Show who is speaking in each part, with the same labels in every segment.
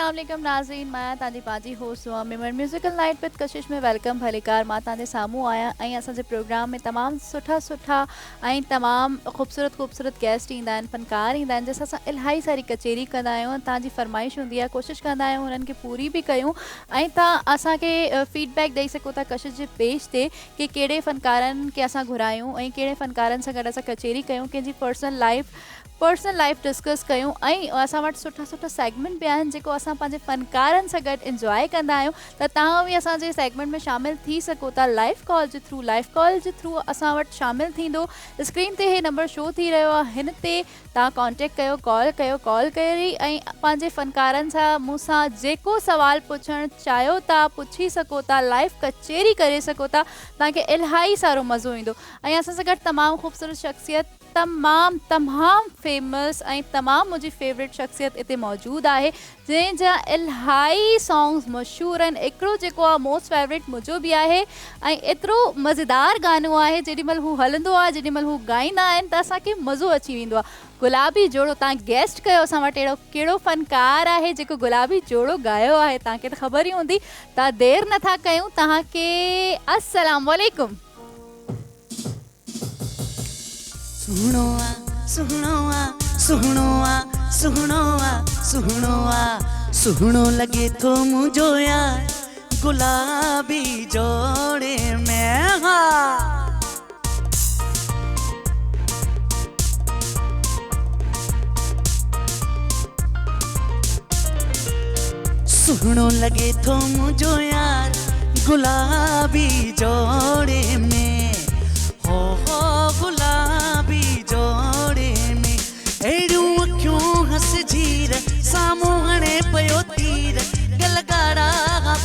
Speaker 1: अस्सलाम नाज़रीन, मैं ताजी पाजी होस्ट हुआ मेमर म्यूज़िकल नाइट विद कशिश में वेलकम भलेकार मां ताजे सामू आया असांजे प्रोग्राम में तमाम सुठा तमाम खूबसूरत गेस्ट इंदा आहिनि, फनकार इंदा आहिनि, जैसे असां इलाही सारी कचेरी कंदा आहियूं। तव्हांजी फरमाइश हूंदी आहे, कोशिशि कंदा आहियूं उन्हनि खे पूरी भी कयूं ऐं तव्हां असांखे फीडबैक ॾेई सघो था कशिश जे पेज ते कि कहिड़े फनकारनि खे असां घुरायूं ऐं कहिड़े फनकारनि सां गॾु असां कचेरी कयूं, कंहिंजी पर्सनल लाइफ डिस्कस कयूं ऐं असां वटि सुठा सेगमेंट भी आहिनि जेको असां पंहिंजे फनकारनि सां गॾु इंजॉय कंदा आहियूं। त तव्हां बि असांजे सेगमेंट में शामिल थी सघो था लाइव कॉल जे थ्रू असां वटि शामिल थींदो। स्क्रीन ते हे नंबर शो थी रहियो आहे, हिन ते तव्हां कॉन्टेक्ट कयो, कॉल करी ऐं पंहिंजे फनकारनि सां मूंसां जेको सवाल पुछणु चाहियो था पुछी सघो था, लाइव कचेरी करे सघो था, तव्हांखे इलाही सारो मज़ो ईंदो। ऐं असां सां गॾु तमामु ख़ूबसूरत शख़्सियत, तमामु फेमस ऐं तमामु मुंहिंजी फेवरेट शख़्सियत इते मौजूदु आहे, जंहिंजा इलाही सॉन्ग्स मशहूरु आहिनि। हिकिड़ो जेको आहे मोस्ट फेवरेट मुंहिंजो बि आहे ऐं एतिरो मज़ेदार गानो आहे, जेॾीमहिल हू हलंदो आहे, जेॾीमहिल हू ॻाईंदा आहिनि त असांखे मज़ो अची वेंदो आहे। गुलाबी जोड़ो, तव्हां गेस्ट कयो असां वटि अहिड़ो कहिड़ो फ़नकार आहे जेको गुलाबी जोड़ो ॻायो आहे, तव्हांखे त ख़बर ई हूंदी। तव्हां देरि नथा कयूं, तव्हांखे अस्सलाम वालेकुम।
Speaker 2: सुहिणो लॻे थो मुंहिंजो यार गुलाबी जोड़े में। सुहिणो लॻे थो मुंहिंजो यार गुलाबी जोड़े में, हो गुलाबी जोड़े में। अहिड़ियूं अखियूं हस झीर साम्हूं हणे पियो तीर, गल ॻाढ़ा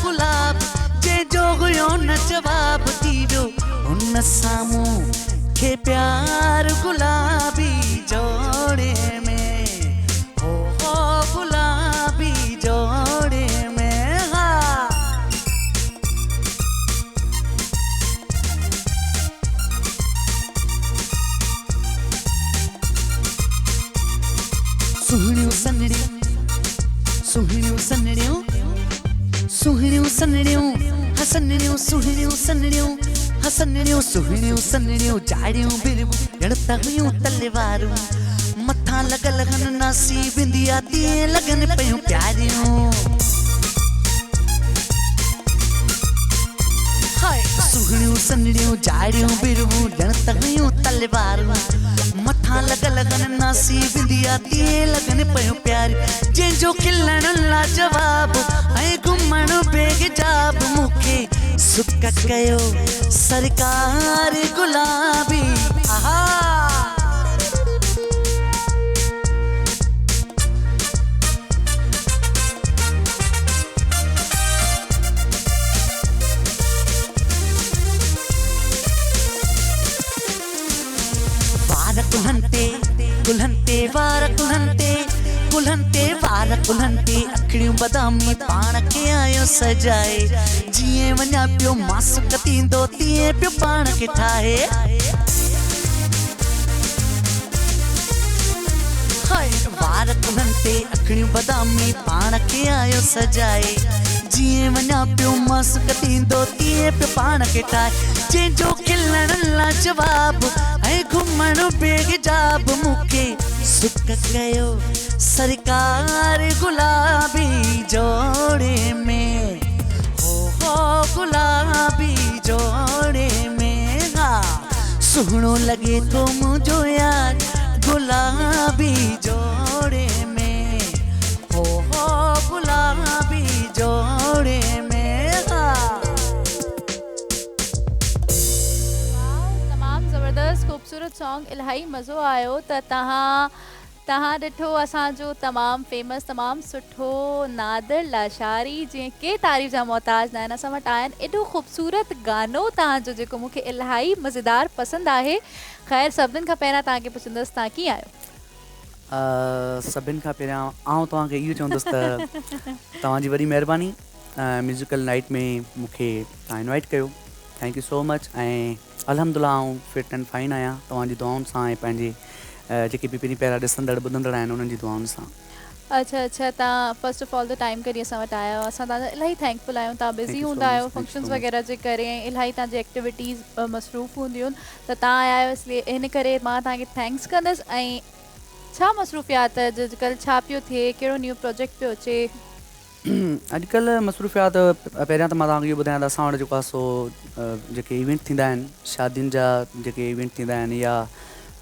Speaker 2: गुलाब जंहिंजो हुयो न जवाब थी वियो हुन साम्हूं खे प्यार गुलाबी जोड़े में, हो गुलाबी जोड़े में। सुहिणियूं सनड़ियूं हसनड़ियूं, सुहिणियूं सनड़ियूं जाड़ियूं बिरबूं ॼण त हुयूं तलवारूं, मथां लॻल हन नासी बिंदिया तीअं लॻनि पियूं प्यारियूं। सुहिणियूं सनड़ियूं जाड़ियूं बिरबूं ॼण त हुयूं तलवारूं, मथां लॻल हन नासी बिंदिया तीअं लॻनि पियूं प्यारियूं। जंहिंजो खिलण लाजवाब ऐं घुमण बेहिजाब, मूंखे सुक कयो सरकार गुलाबी। कुल्हनि ते अखिड़ियूं बदामी पाण खे आयो सजाए, जीअं वञा पियो मासुक थींदो तीअं पियो पाण खे ठाहे। वार कुल्हनि ते अखिड़ियूं बदामी पाण खे आयो सजाए, जीअं वञा पियो मासुक थींदो तीअं पियो पाण खे ठाहे। जंहिंजो खिलण लाजवाब ऐं घुमण बेहिजाब, मूंखे सुक कयो सरकार गुलाबी जोड़े में, हो गुलाबी जोड़े में। सुहिणो लॻे थो मुंहिंजो यार गुलाबी जोड़े में, हो गुलाबी जोड़े में।
Speaker 1: तमामु ज़बरदस्त ख़ूबसूरत सॉन्ग, इलाही मज़ो आयो। त तव्हां ॾिठो असांजो तमामु फेमस, तमामु सुठो नादिर लाशारी, जीअं के तारीफ़ जा मोहताज न आहिनि, असां वटि आहिनि। एॾो ख़ूबसूरत गानो तव्हांजो जेको मूंखे इलाही मज़ेदार पसंदि आहे। ख़ैर सभिनीनि खां पहिरियां तव्हांखे पुछंदसि तव्हां कीअं आहियो?
Speaker 3: सभिनि खां पहिरियां आउं तव्हांखे इहो चवंदुसि त तव्हांजी वॾी महिरबानी म्यूज़िकल नाइट में मूंखे तव्हां इनवाइट कयो, थैंक यू सो मच। ऐं अल्हम्दुलिल्लाह आउं फिट एंड फाइन आहियां तव्हांजी दुआउनि सां ऐं पंहिंजे जेके बि पहिरीं पहिरियां ॾिसंदड़ ॿुधंदड़ आहिनि उन्हनि जी दुआउनि सां।
Speaker 1: अच्छा अच्छा, तव्हां first of all the time करी असां वटि आया आहियो, असां तव्हांजा इलाही थैंकफुल आहियूं। तव्हां बिज़ी
Speaker 3: Thank you so
Speaker 1: हूंदा आहियो
Speaker 3: much. Thank you
Speaker 1: functions
Speaker 3: so much.
Speaker 1: वग़ैरह जे करे, ऐं इलाही तव्हांजी एक्टिविटीज़ मसरूफ़ हूंदियूं आहिनि, त तव्हां आया आहियो, इसलिए इन करे मां तव्हांखे थैंक्स कंदसि। ऐं छा मसरूफ़ियात अॼुकल्ह छा पियो थिए, कहिड़ो न्यू प्रोजेक्ट पियो अचे?
Speaker 3: अॼुकल्ह मसरूफ़ियात पहिरियां त मां तव्हांखे इहो ॿुधायां त असां वटि जेको आहे सो जेके इवेंट थींदा आहिनि, शादियुनि जा जेके इवेंट थींदा आहिनि या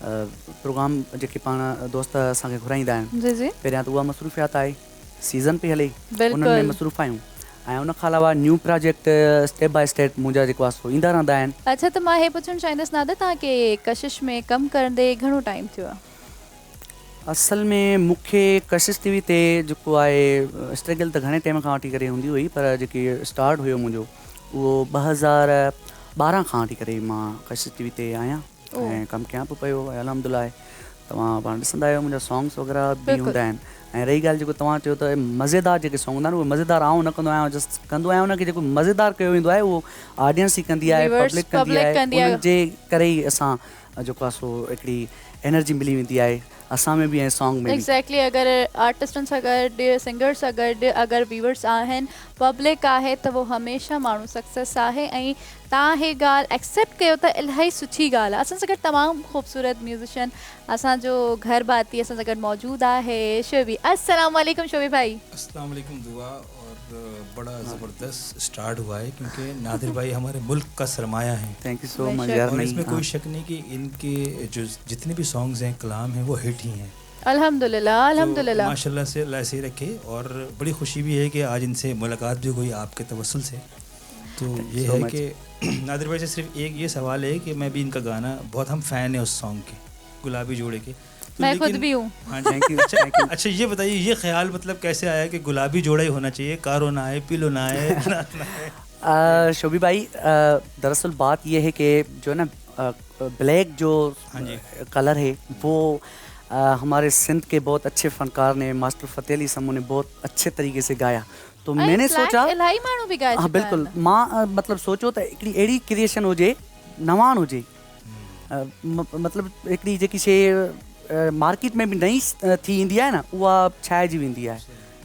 Speaker 3: प्रोग्राम जेके पाण दोस्त असांखे घुराईंदा आहिनि,
Speaker 1: जी जी
Speaker 3: पहिरियां त उहा मसरूफ़ियात आहे, सीज़न पई हले, उन्हनि में
Speaker 1: बिल्कुलु।
Speaker 3: मसरूफ़ आहियूं। ऐं उन खां अलावा new project step by step मुंहिंजा जेको आहे सो ईंदा रहंदा आहिनि।
Speaker 1: अच्छा, त मां हे पुछणु चाहींदसि नादर, तव्हांखे कशिश में कमु कंदे घणो टाइम थियो आहे?
Speaker 3: असल में मूंखे कशिश टीवी ते जेको आहे स्ट्रगल त घणे टाइम खां वठी करे हूंदी हुई, पर जेकी स्टार्ट हुयो मुंहिंजो उहो 2012 खां वठी करे मां कशिश टीवी ते आहियां ऐं कमु कयां पियो पियो। अल्हम्दुलिल्लाह तव्हां पाण ॾिसंदा आहियो मुंहिंजा सॉन्ग्स वग़ैरह बि
Speaker 1: बिल्कुलु।
Speaker 3: हूंदा आहिनि। ऐं रही ॻाल्हि जेको तव्हां चयो त मज़ेदार जेके सॉन्ग हूंदा आहिनि, उहे मज़ेदार आउं न कंदो आहियां, जस्ट कंदो आहियां उनखे जेको मज़ेदार कयो वेंदो आहे उहो ऑडियंस ई कंदी आहे,
Speaker 1: Viewers,
Speaker 3: पब्लिक कंदी
Speaker 1: public
Speaker 3: आहे,
Speaker 1: कंदी आहे।
Speaker 3: उन्हनि जे करे ई असां जेको आहे सो हिकिड़ी एनर्जी मिली वेंदी आहे असां में बि ऐं सॉन्ग में बि।
Speaker 1: एग्जैक्टली, अगरि आर्टिस्टनि सां गॾु, सिंगर सां गॾु अगरि व्यूअर्स आहिनि, पब्लिक आहे, त उहो हमेशह माण्हू सक्सेस आहे। ऐं तव्हां हे ॻाल्हि एक्सेप्ट कयो त इलाही सुठी ॻाल्हि आहे। असां सां गॾु तमामु ख़ूबसूरत म्यूज़िशियन, असांजो घर भाती असां सां गॾु मौजूदु आहे शोबी। अस्सलाम वालेकुम शोबी भाई।
Speaker 4: अस्सलाम वालेकुम दुआ। और बड़ा ज़बरदस्त स्टार्ट हुआ है क्योंकि नादिर भाई हमारे मुल्क का सरमाया है
Speaker 3: थैंक यू सो मच
Speaker 1: बेशक।
Speaker 3: यार।
Speaker 4: और
Speaker 3: नहीं,
Speaker 4: इसमें
Speaker 3: हाँ।
Speaker 4: कोई शक नहीं कि इनके जो जितने भी सॉन्ग्स हैं, कलाम हैं, वो हिट ही हैं।
Speaker 1: अल्हम्दुलिल्लाह
Speaker 4: तो
Speaker 1: अल्हम्दुलिल्लाह।
Speaker 4: माशाल्लाह से अल्लाह ऐसे ही रखे। और बड़ी खुशी भी है कि आज इनसे मुलाकात भी हुई आपके तवस्सुल से। तो ये
Speaker 3: so
Speaker 4: है
Speaker 3: much.
Speaker 4: कि नादिर भाई से सिर्फ एक ये सवाल है कि मैं भी इनका गाना बहुत, हम फ़ैन हैं उस सॉन्ग के, गुलाबी जोड़े के। तो
Speaker 1: मैं खुद
Speaker 4: लेकिन-
Speaker 1: भी हूँ।
Speaker 4: हाँ जी।
Speaker 3: Thank you thank you.
Speaker 4: अच्छा ये बताइए, ये ख्याल मतलब कैसे आया कि गुलाबी जोड़ा ही होना चाहिए, कारो ना आए, पीलो ना आए, ना आए?
Speaker 3: शोभी भाई, दरअसल बात ये है कि जो है ना ब्लैक जो
Speaker 4: हाँ जी।
Speaker 3: कलर है वो हमारे सिंध के बहुत अच्छे फनकार ने, मास्टर फ़तेह अली समूह ने बहुत अच्छे तरीके से गाया। तो
Speaker 1: ऐं
Speaker 3: मैंने
Speaker 1: black
Speaker 3: सोचा,
Speaker 1: इलाही माण्हू बि ॻाए
Speaker 3: हाँ
Speaker 1: चुका
Speaker 3: बिल्कुलु,
Speaker 1: आहिनि।
Speaker 3: मां मतलब सोचो त हिकिड़ी अहिड़ी क्रिएशन हुजे, नवान हुजे, मतलब हिकिड़ी जेकी शइ मार्केट में बि नई थी ईंदी आहे न, उहा छाइजी वेंदी आहे,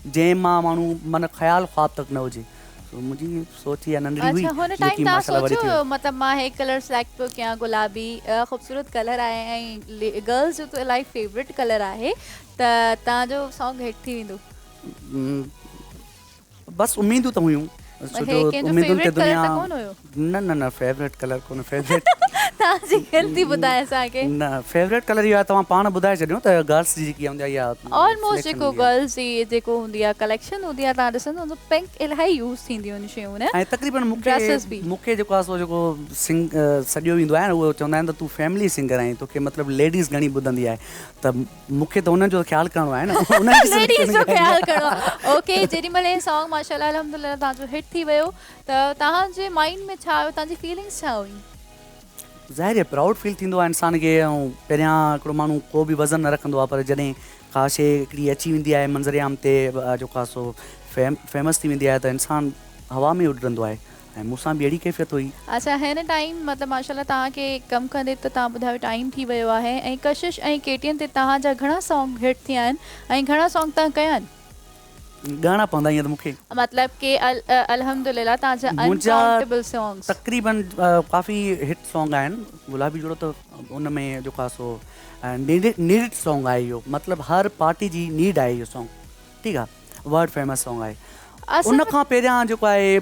Speaker 3: जंहिं मां माण्हू मन ख़्यालु ख़्वाब तक न हुजे। तो मुंहिंजी सोच इहा नंढड़ी हुई,
Speaker 1: अच्छा, हुन
Speaker 3: जेकी
Speaker 1: टाइम तव्हां
Speaker 3: माशाल्लाह वरी थी
Speaker 1: सोचियो
Speaker 3: वई।
Speaker 1: मतलब मां हे कलर सिलेक्ट पियो कयां, गुलाबी ख़ूबसूरत कलर आहे ऐं गर्ल्स जो त इलाही फेवरेट कलर आहे, त तव्हांजो सॉन्ग हिट थी वेंदो?
Speaker 3: बस उम्मीदूं त हुयूं,
Speaker 1: हे
Speaker 3: सोचो
Speaker 1: कंहिंजो
Speaker 3: उम्मीदुनि ते
Speaker 1: फेवरेट कलर
Speaker 3: दुनिया।
Speaker 1: त कोन हुयो?
Speaker 3: न न न फेवरेट कलर कोन, फेवरेट
Speaker 1: तव्हांजी ग़लती ॿुधाए असांखे।
Speaker 3: न फेवरेट कलर इहो आहे, तव्हां पाण ॿुधाए छॾियो त गर्ल्स जी जेकी हूंदी आहे इहा
Speaker 1: ऑलमोस्ट
Speaker 3: selection
Speaker 1: जेको
Speaker 3: हूंदी आहे।
Speaker 1: गर्ल्स जी जेको हूंदी आहे कलेक्शन हूंदी आहे, तव्हां ॾिसंदो हूंदो पिंक इलाही यूज़ थींदियूं आहिनि शयूं न,
Speaker 3: ऐं तक़रीबन
Speaker 1: Dresses बि।
Speaker 3: मूंखे जेको आहे सो जेको सॼो ईंदो आहे न, उहो चवंदा आहिनि त तूं फैमिली सिंगर आहीं, तोखे मतिलबु लेडीज़ घणी ॿुधंदी आहे, त मूंखे त उन्हनि जो ख़्यालु करिणो आहे न। उन्हनि जी
Speaker 1: लेडीज़ जो
Speaker 3: selection
Speaker 1: ख़्यालु
Speaker 3: करणी आहे।
Speaker 1: करिणो। ओके, जेॾीमहिल हे सॉन्ग माशाल्लाह अल्हम्दुलिल्लाह तव्हांजो हिट थी वियो, त तव्हांजे माइंड में छा आयो, तव्हांजी फीलिंग्स छा हुई?
Speaker 3: ज़ाहिर आहे प्राउड फील थींदो आहे इंसान खे। ऐं पहिरियां हिकिड़ो माण्हू को बि वज़न न रखंदो आहे, पर जॾहिं का शइ हिकिड़ी अची वेंदी आहे मंज़रियाम ते, जेको आहे सो फेमस थी वेंदी आहे, त इंसानु हवा में उॾंदो आहे। ऐं मूंसां बि अहिड़ी कैफ़ियत हुई।
Speaker 1: अच्छा, हिन टाइम मतिलबु माशाल्लाह तव्हांखे कमु कंदे त तव्हां ॿुधायो टाइम थी वियो आहे, ऐं कशिश ऐं केटीएन ते तव्हांजा घणा सॉन्ग हिट थिया आहिनि ऐं घणा सॉन्ग तव्हां कया आहिनि?
Speaker 3: ॻाइणा पवंदा ईअं त मूंखे
Speaker 1: मतलब कि अल्हम्दुलिल्लाह तव्हांजा
Speaker 3: मुंहिंजा
Speaker 1: अनकाउंटेबल सॉन्ग्स।
Speaker 3: तक़रीबन काफ़ी हिट सॉन्ग आहिनि। गुलाबी जोड़ो त उन में जेको आहे सो नीड सॉन्ग आहे इहो, मतिलबु हर पार्टी जी नीड आहे इहो सॉन्ग, ठीकु आहे, वर्ल्ड फेमस सॉन्ग आहे। उन खां पहिरियां जेको आहे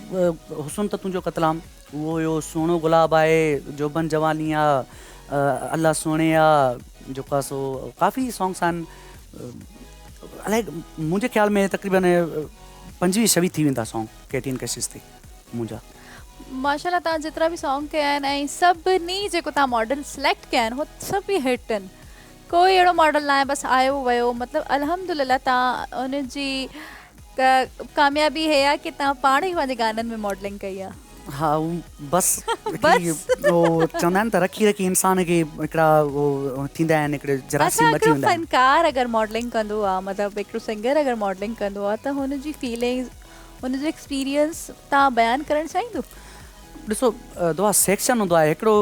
Speaker 3: हुस्न त तुंहिंजो कतलाम, उहो हुयो, सुहिणो गुलाब आहे, जोबन जवानी आहे, अल्लाह सुहिणे आहे, जेको आहे सो काफ़ी सॉन्ग्स आहिनि। अलाए मुंहिंजे ख़्याल में तक़रीबन 25-26 थी वेंदा सॉन्ग केटीएन कशिश ते मुंहिंजा।
Speaker 1: माशाल्लाह तव्हां जेतिरा बि सॉन्ग कया आहिनि ऐं सभिनी जेको तव्हां मॉडल सिलेक्ट कया आहिनि, उहो सभई हिट आहिनि। कोई अहिड़ो मॉडल न आहे बसि आयो वियो, मतिलबु अल्हम्दुलिल्लाह तव्हां उनजी कामयाबी हे आहे कि तव्हां पाण ई पंहिंजे गाननि में मॉडलिंग कई आहे।
Speaker 3: हा, बसि उहो चवंदा आहिनि त रखी रखी इंसान खे हिकिड़ा उहो थींदा आहिनि, हिकिड़े जरासीम अची
Speaker 1: हिकिड़ो
Speaker 3: वेंदा आहिनि।
Speaker 1: फनकार अगरि मॉडलिंग कंदो आहे, मतिलबु हिकिड़ो सिंगर अगरि मॉडलिंग कंदो आहे, त हुनजी फीलिंग्स, हुनजो एक्सपीरियंस तव्हां बयानु करणु चाहींदो?
Speaker 3: ॾिसो दुआ सेक्शन हूंदो आहे, हिकिड़ो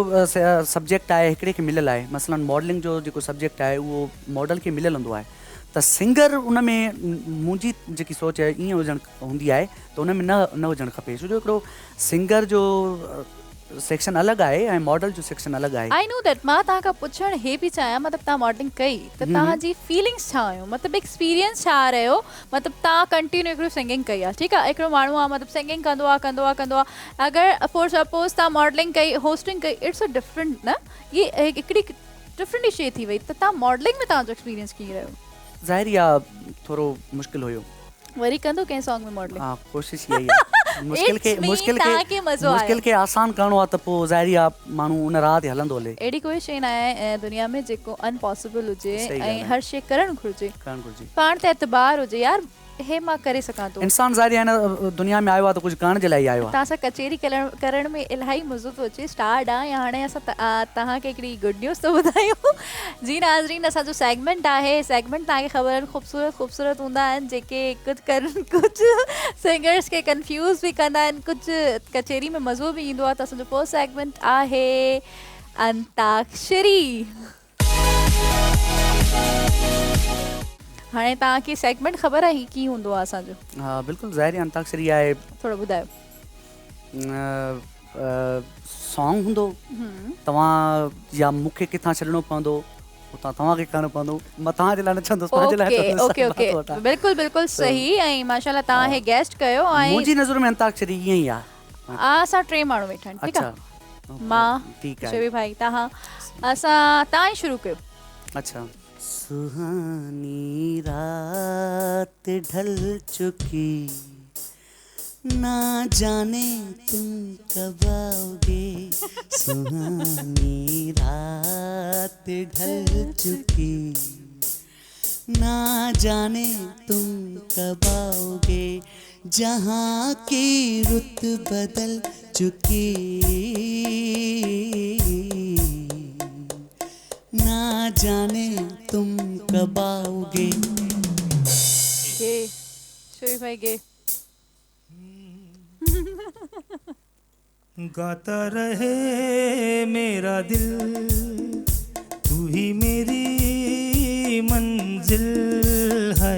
Speaker 3: सब्जेक्ट आहे हिकिड़े खे मिलियलु आहे। मसलन मॉडलिंग जो जेको सब्जेक्ट आहे उहो मॉडल खे मिलियलु हूंदो आहे, त त सिंगर उन में मुंहिंजी जेकी सोच आहे ईअं हुजणु हूंदी आहे त उन में न हुजणु खपे, छो जो हिकिड़ो सिंगर जो सेक्शन अलॻि आहे ऐं मॉडल जो सेक्शन अलॻि आहे।
Speaker 1: I know that. मां तव्हां खां पुछणु हे पई चाहियां, मतिलबु तव्हां मॉडलिंग कई त तव्हांजी फीलिंग्स छा हुयूं, मतिलबु एक्सपीरियंस छा रहियो, मतिलबु तव्हां कंटिन्यू हिकिड़ो सिंगिंग कई आहे, ठीकु आहे, हिकिड़ो माण्हू आहे मतिलबु सिंगिंग कंदो आहे, अगरि फॉर सपोज़ तव्हां मॉडलिंग कई, होस्टिंग कई, इट्स अ डिफरेंट न, ये हिकिड़ी डिफरेंट ई शइ थी वई, त तव्हां मॉडलिंग में तव्हांजो एक्सपीरियंस कीअं रहियो?
Speaker 3: ज़ाहिर आहे थोरो मुश्किल हुयो।
Speaker 1: वरी कंदो कंहिं सॉन्ग में मॉडलिंग?
Speaker 3: हाँ, कोशिश इहा ई आहे। मुश्किल खे आसान करिणो आहे त पोइ ज़ाहिर आहे माण्हू उन राह ते हलंदो हले।
Speaker 1: अहिड़ी कोई शइ न आहे दुनिया में जेको अनपॉसिबल हुजे
Speaker 3: सही ॻाल्हि
Speaker 1: ऐं
Speaker 3: आहे।
Speaker 1: हर शइ करणु घुरिजे,
Speaker 3: करणु घुरिजे।
Speaker 1: पाण ते एतबार हुजे, यार हे मां करे सघां थो।
Speaker 3: इंसान ज़ाहिर आहे न दुनिया में आयो आहे त कुझु करण जे लाइ आयो आहे।
Speaker 1: तव्हां सां कचेरी करण में इलाही मज़ो थो अचे, स्टार्ट आहे या हाणे असां तव्हांखे हिकिड़ी गुड न्यूज़ थो ॿुधायूं। जी नाज़रीन, असांजो सेगमेंट आहे, सेगमेंट तव्हांखे ख़बर आहिनि ख़ूबसूरत हूंदा आहिनि, जेके कुझु सिंगर्स खे कंफ्यूज़ बि कंदा आहिनि, कुझु कचेरी में मज़ो बि ईंदो आहे। त असांजो फर्स्ट सेगमेंट आहे अंताक्षरी। हाणे तव्हांखे सेगमेंट ख़बर आहे कीअं हूंदो आहे असांजो?
Speaker 3: हा बिल्कुलु, ज़ाहिर आहे अंताक्षरी आहे,
Speaker 1: थोरो ॿुधायो।
Speaker 3: सॉन्ग हूंदो, तव्हां या मूंखे किथां छॾिणो पवंदो, उतां तव्हांखे करणो पवंदो, मां तव्हांजे लाइ न छंदुसि, पंहिंजे लाइ।
Speaker 1: ओके, बिल्कुलु सही। ऐं माशाल्लाह तव्हां हे गेस्ट कयो। ऐं
Speaker 3: मुंहिंजी नज़र में अंताक्षरी ईअं ई आहे।
Speaker 1: असां 3 माण्हू वेठा आहिनि, ठीकु आहे, मां,
Speaker 3: ठीकु आहे,
Speaker 1: शोभी भाई, तव्हां ई शुरू कयो।
Speaker 3: अच्छा। सुहानी रात ढल चुकी, ना जाने तुम कब आओगे, सुहानी रात ढल चुकी, ना जाने तुम कब आओगे, जहाँ की रुत बदल चुकी, ना जाने तुम कब आओगे।
Speaker 1: गे शोभी भाई, गे।
Speaker 4: गाता रहे मेरा दिल, तू ही मेरी मंजिल है।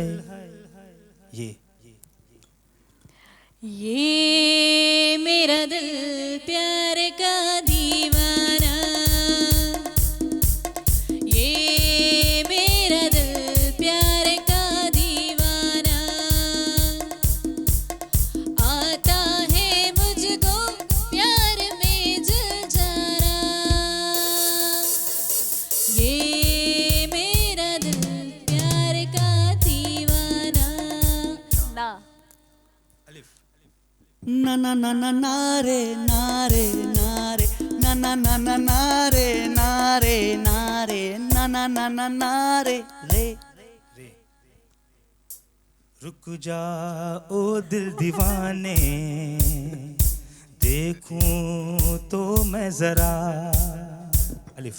Speaker 5: ये मेरा दिल प्यार का दीवाना, ये मेरा दिल प्यार का दीवाना, आता है मुझको प्यार में जुझाना, ये मेरा दिल प्यार का दीवाना।
Speaker 1: ना
Speaker 3: ना ना ना ना नारे नारे नारे, ना ना ना ना नारे नारे नारे, ना ना ना ना नारे रे।
Speaker 4: रुक जा ओ दिल दीवाने, देखूं तो मैं जरा। अलिफ।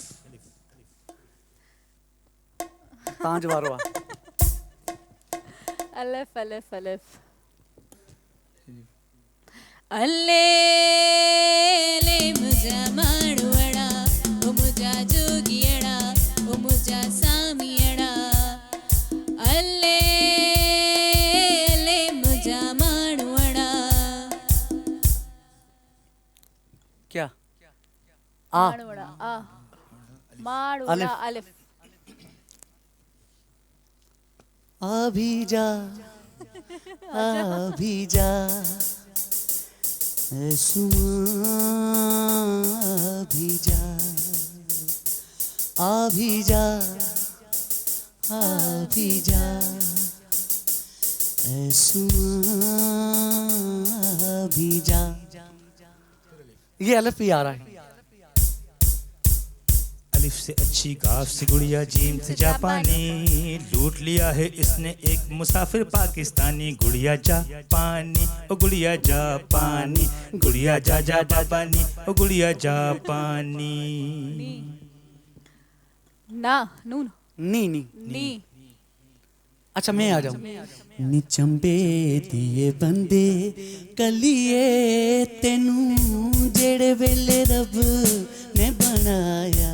Speaker 3: तव्हांजो वारो आहे।
Speaker 1: अलिफ अलिफ अलिफ।
Speaker 5: अले ले मुझा माड़ुअड़ा, ओ मुझा जोगियड़ा, ओ मुझा सामियड़ा, अले ले मुझा माड़ुअड़ा।
Speaker 3: क्या? आ
Speaker 1: माड़ुअड़ा, आ माड़ुअड़ा, अलिफ।
Speaker 3: अभी जा अभी जा सुमा, अभी जा अभी जा अभी जा सुमा, अभी जा। ये अलिफ ही आ रहा है।
Speaker 4: अलिफ से अच्छी काफ से गुड़िया, जीम से जापानी, लूट लिया है इसने एक मुसाफिर पाकिस्तानी। गुड़िया जापानी, ओ गुड़िया जापानी, गुड़िया जा जापानी, ओ गुड़िया जापानी।
Speaker 1: ना नून
Speaker 3: नी नी
Speaker 1: नी।
Speaker 3: अच्छा मैं आ जाऊं। निचंबे दिए बंदे कलिए तेनू जेड़े वेले रब ने बनाया,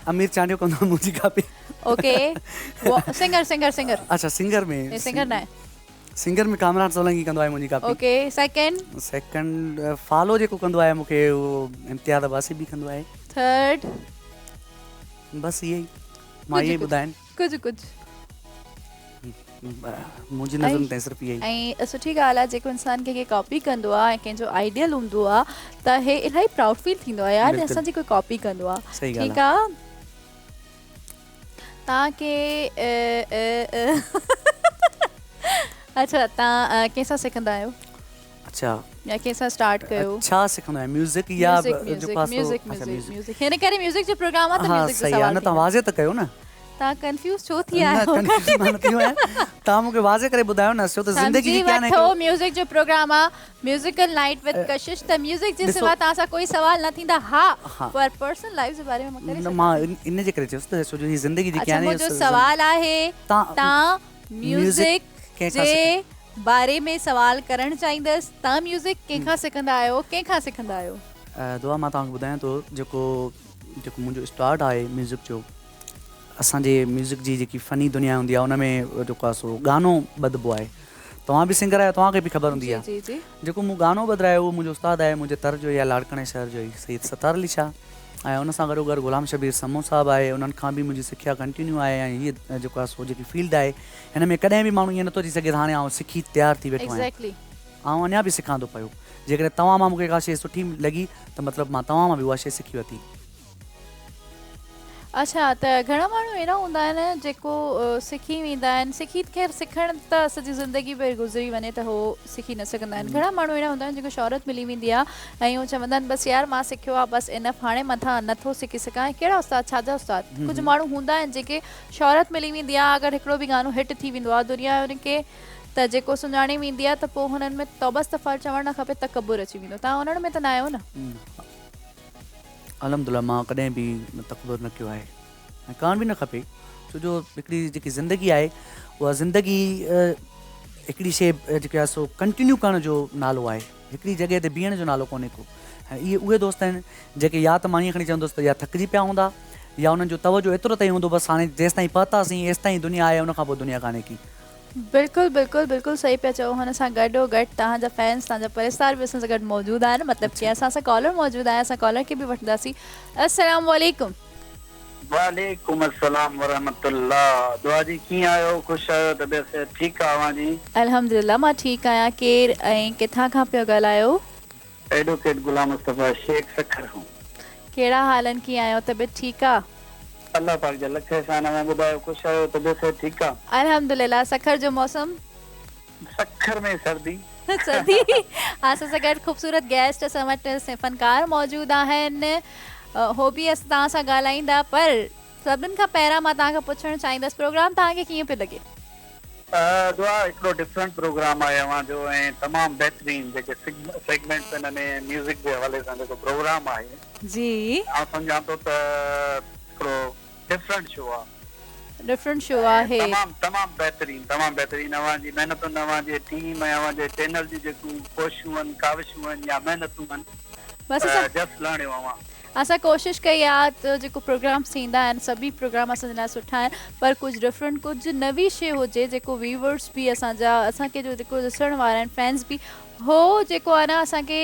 Speaker 3: अमीर चांडियो कंदो मुंहिंजी copy
Speaker 1: okay singer singer singer
Speaker 3: अच्छा सिंगर में
Speaker 1: ये सिंगर ना है
Speaker 3: सिंगर में कामरान सोलंकी कंदो आहे मुंहिंजी copy
Speaker 1: okay second
Speaker 3: second follow जेको कंदो आहे मूंखे उहो इम्तियाज़ अब्बासी बि कंदो आहे
Speaker 1: थर्ड
Speaker 3: बस इहे ई मां इहे ॿुधाइनि
Speaker 1: कुछ कुछ
Speaker 3: मुंहिंजी नज़र ते सिर्फ़ु इहे ई
Speaker 1: ऐं सुठी ॻाल्हि आहे जेको इंसान कंहिंखे कॉपी कंदो आहे ऐं कंहिंजो आइडियल हूंदो आहे त हे इलाही प्राउड फील थींदो आहे यार
Speaker 3: बिल्कुलु।
Speaker 1: असांजी कोई कॉपी कंदो आहे
Speaker 3: सही ॻाल्हि
Speaker 1: ठीकु आहे तव्हांखे अच्छा तव्हां कंहिंसां सिखंदा आहियो
Speaker 3: अच्छा
Speaker 1: या कंहिंसां स्टार्ट कयो
Speaker 3: छा सिखंदो आहे म्यूज़िक या
Speaker 1: म्यूज़िक
Speaker 3: पासो
Speaker 1: म्यूज़िक
Speaker 3: अच्छा
Speaker 1: म्यूज़िक म्यूज़िक हिन करे म्यूज़िक जो प्रोग्राम आहे त
Speaker 3: हाँ
Speaker 1: म्यूज़िक जो
Speaker 3: सही आहे
Speaker 1: सवाल
Speaker 3: न तव्हां वाज़े त कयो न
Speaker 1: तव्हां कंफ्यूज छो थी
Speaker 3: न
Speaker 1: आहियो
Speaker 3: confuse मां न थियो आहियां तव्हां मूंखे वाज़े करे ॿुधायो न छो त ज़िंदगी
Speaker 1: समझी
Speaker 3: जी क्या न
Speaker 1: वठो म्यूज़िक जो प्रोग्राम आहे म्यूज़िकल नाइट विद कशिश त म्यूज़िक जे
Speaker 3: ॾिसो-
Speaker 1: सिवा तव्हां सां कोई सवाल न थींदा हा
Speaker 3: हाँ।
Speaker 1: पर पर्सनल लाइफ जे बारे में मां करे
Speaker 3: न
Speaker 1: सघां
Speaker 3: मां इन जे करे चयुसि त छो जो ही ज़िंदगी जी
Speaker 1: अच्छा
Speaker 3: क्या न
Speaker 1: मुंहिंजो सवाल आहे तव्हां म्यूज़िक
Speaker 3: कंहिंखां
Speaker 1: जे बारे में सवाल करणु चाहींदसि तव्हां म्यूज़िक कंहिंखां सिखंदा आहियो कंहिंखां सिखंदा आहियो
Speaker 3: दुआ मां तव्हांखे ॿुधायां थो जेको मुंहिंजो स्टार्ट आहे म्यूज़िक जो असांजे म्यूज़िक जी जेकी फ़नी दुनिया हूंदी आहे उन में जेको आहे सो गानो ॿधबो आहे तव्हां बि सिंगर आहियो तव्हांखे बि ख़बर हूंदी
Speaker 1: जी
Speaker 3: आहे
Speaker 1: जी जी
Speaker 3: जेको मूं गानो ॿधायो उहो मुंहिंजो उस्तादु आहे मुंहिंजे तर जो या लाड़काणे शहर जो ई सईद सतार अली शाह ऐं उन सां गॾोगॾु ग़ुलाम शबीर समो साहिबु आहे उन्हनि खां बि मुंहिंजी सिखिया कंटिन्यू आहे ऐं हीअ जेको आहे सो जेकी फील्ड आहे हिन में कॾहिं बि माण्हू ईअं नथो थी सघे त हाणे आउं सिखी तयारु थी वेठो आहियां
Speaker 1: एग्ज़ैक्टली
Speaker 3: ऐं अञा बि सिखां थो पियो जेकॾहिं तव्हां मां मूंखे का शइ सुठी लॻी त मतिलबु मां तव्हां मां बि उहा शइ सिखी वरिती
Speaker 1: अच्छा त घणा माण्हू अहिड़ा हूंदा आहिनि जेको सिखी वेंदा आहिनि सिखी ख़ैर सिखण त असांजी ज़िंदगी भर गुज़री वञे त हो सिखी न सघंदा आहिनि घणा माण्हू अहिड़ा हूंदा आहिनि जेको शोहरत मिली वेंदी आहे ऐं उहो चवंदा आहिनि बसि यार मां सिखियो आहे बसि इनफ हाणे मथां नथो सिखी सघां ऐं कहिड़ा उस्ताद छाजा उस्ताद कुझु माण्हू हूंदा आहिनि जेके शोहरत मिली वेंदी आहे अगरि हिकिड़ो बि गानो हिट थी वेंदो आहे दुनिया उनखे त जेको सुञाणे वेंदी आहे त पोइ हुननि में तौबा इस्तग़फ़ार चवणु न खपे तकबुर अची वेंदो तव्हां उन्हनि में त न आहियो न
Speaker 3: अलहमदुलिल्लाह मां कॾहिं बि तकबुर न कयो आहे ऐं करणु बि न खपे छो जो हिकिड़ी जेकी ज़िंदगी आहे उहा ज़िंदगी हिकिड़ी शइ जेकी आहे सो कंटिन्यू करण जो नालो आहे हिकिड़ी जॻह ते बीहण जो नालो कोन्हे को ऐं इहे उहे दोस्त आहिनि जेके या त मां ईअं खणी चवंदुसि त या थकिजी पिया हूंदा या उन्हनि जो तवजो एतिरो ताईं हूंदो बसि हाणे जेसि ताईं पहुतासीं एसि ताईं दुनिया आहे उन खां पोइ दुनिया कान्हे की
Speaker 1: बिल्कुलु बिल्कुलु बिल्कुलु सही पिया चओ हुन सां गॾो गॾु तव्हांजा फैंस तव्हांजा परिस्तार बि असां सां गॾु मौजूदु आहिनि मतिलबु की असां सां कॉलर मौजूदु आहे असां कॉलर खे बि वठंदासीं अस्सलाम वालेकुम
Speaker 6: वालेकुम अस्सलाम वरहमतुल्लाह दुआ जी कीअं आहियो ख़ुशि आहियो तबियत से ठीकु आहे अवां जी
Speaker 1: अल्हम्दुलिल्लाह मां ठीकु आहियां केरु ऐं किथां खां पियो ॻाल्हायो
Speaker 6: एडवोकेट गुलाम मुस्तफ़ा शेख सखर हूं
Speaker 1: कहिड़ा हालनि कीअं आहियो तबियत ठीकु आहे
Speaker 6: अल्लाह पाक जा लख एहसान में ॿुधायो ख़ुशि आहियो तबियत से ठीकु आहे
Speaker 1: अल्हम्दुलिल्लाह सखर जो मौसम
Speaker 6: सखर में सर्दी
Speaker 1: सर्दी असां सां गॾु ख़ूबसूरत गेस्ट असां वटि फनकार मौजूदु आहिनि हो बि असां तव्हां सां ॻाल्हाईंदा पर सभिनि खां पहिरियां मां तव्हांखां पुछणु चाहींदसि प्रोग्राम तव्हांखे कीअं पियो लॻे
Speaker 6: दुआ हिकिड़ो डिफरेंट प्रोग्राम आहे अवां जो ऐं तमामु बहितरीन जेके सेगमेंट्स हिन में म्यूज़िक जे हवाले सां जेको प्रोग्राम आहे
Speaker 1: जी
Speaker 6: आउं सम्झां थो त हिकिड़ो डिफरेंट शो आहे
Speaker 1: डिफरेंट शो आहे
Speaker 6: तमामु बहितरीन अवां जी महिनतुनि अवां जे टीम ऐं अवां जे चैनल जी जेकियूं कोशिशूं आहिनि काविशूं आहिनि या महिनतूं
Speaker 1: बसि
Speaker 6: आहिनि
Speaker 1: असां
Speaker 6: जस्ट लर्नियो अवां
Speaker 1: असां कोशिशि कई आहे त जेको प्रोग्राम्स थींदा आहिनि सभी प्रोग्राम असांजे लाइ सुठा आहिनि पर कुझु डिफरेंट कुझु नवी शइ हुजे जेको व्यूवर्स बि असांजा असांखे जो जेको ॾिसण वारा आहिनि फैंस बि हो जेको आहे न असांखे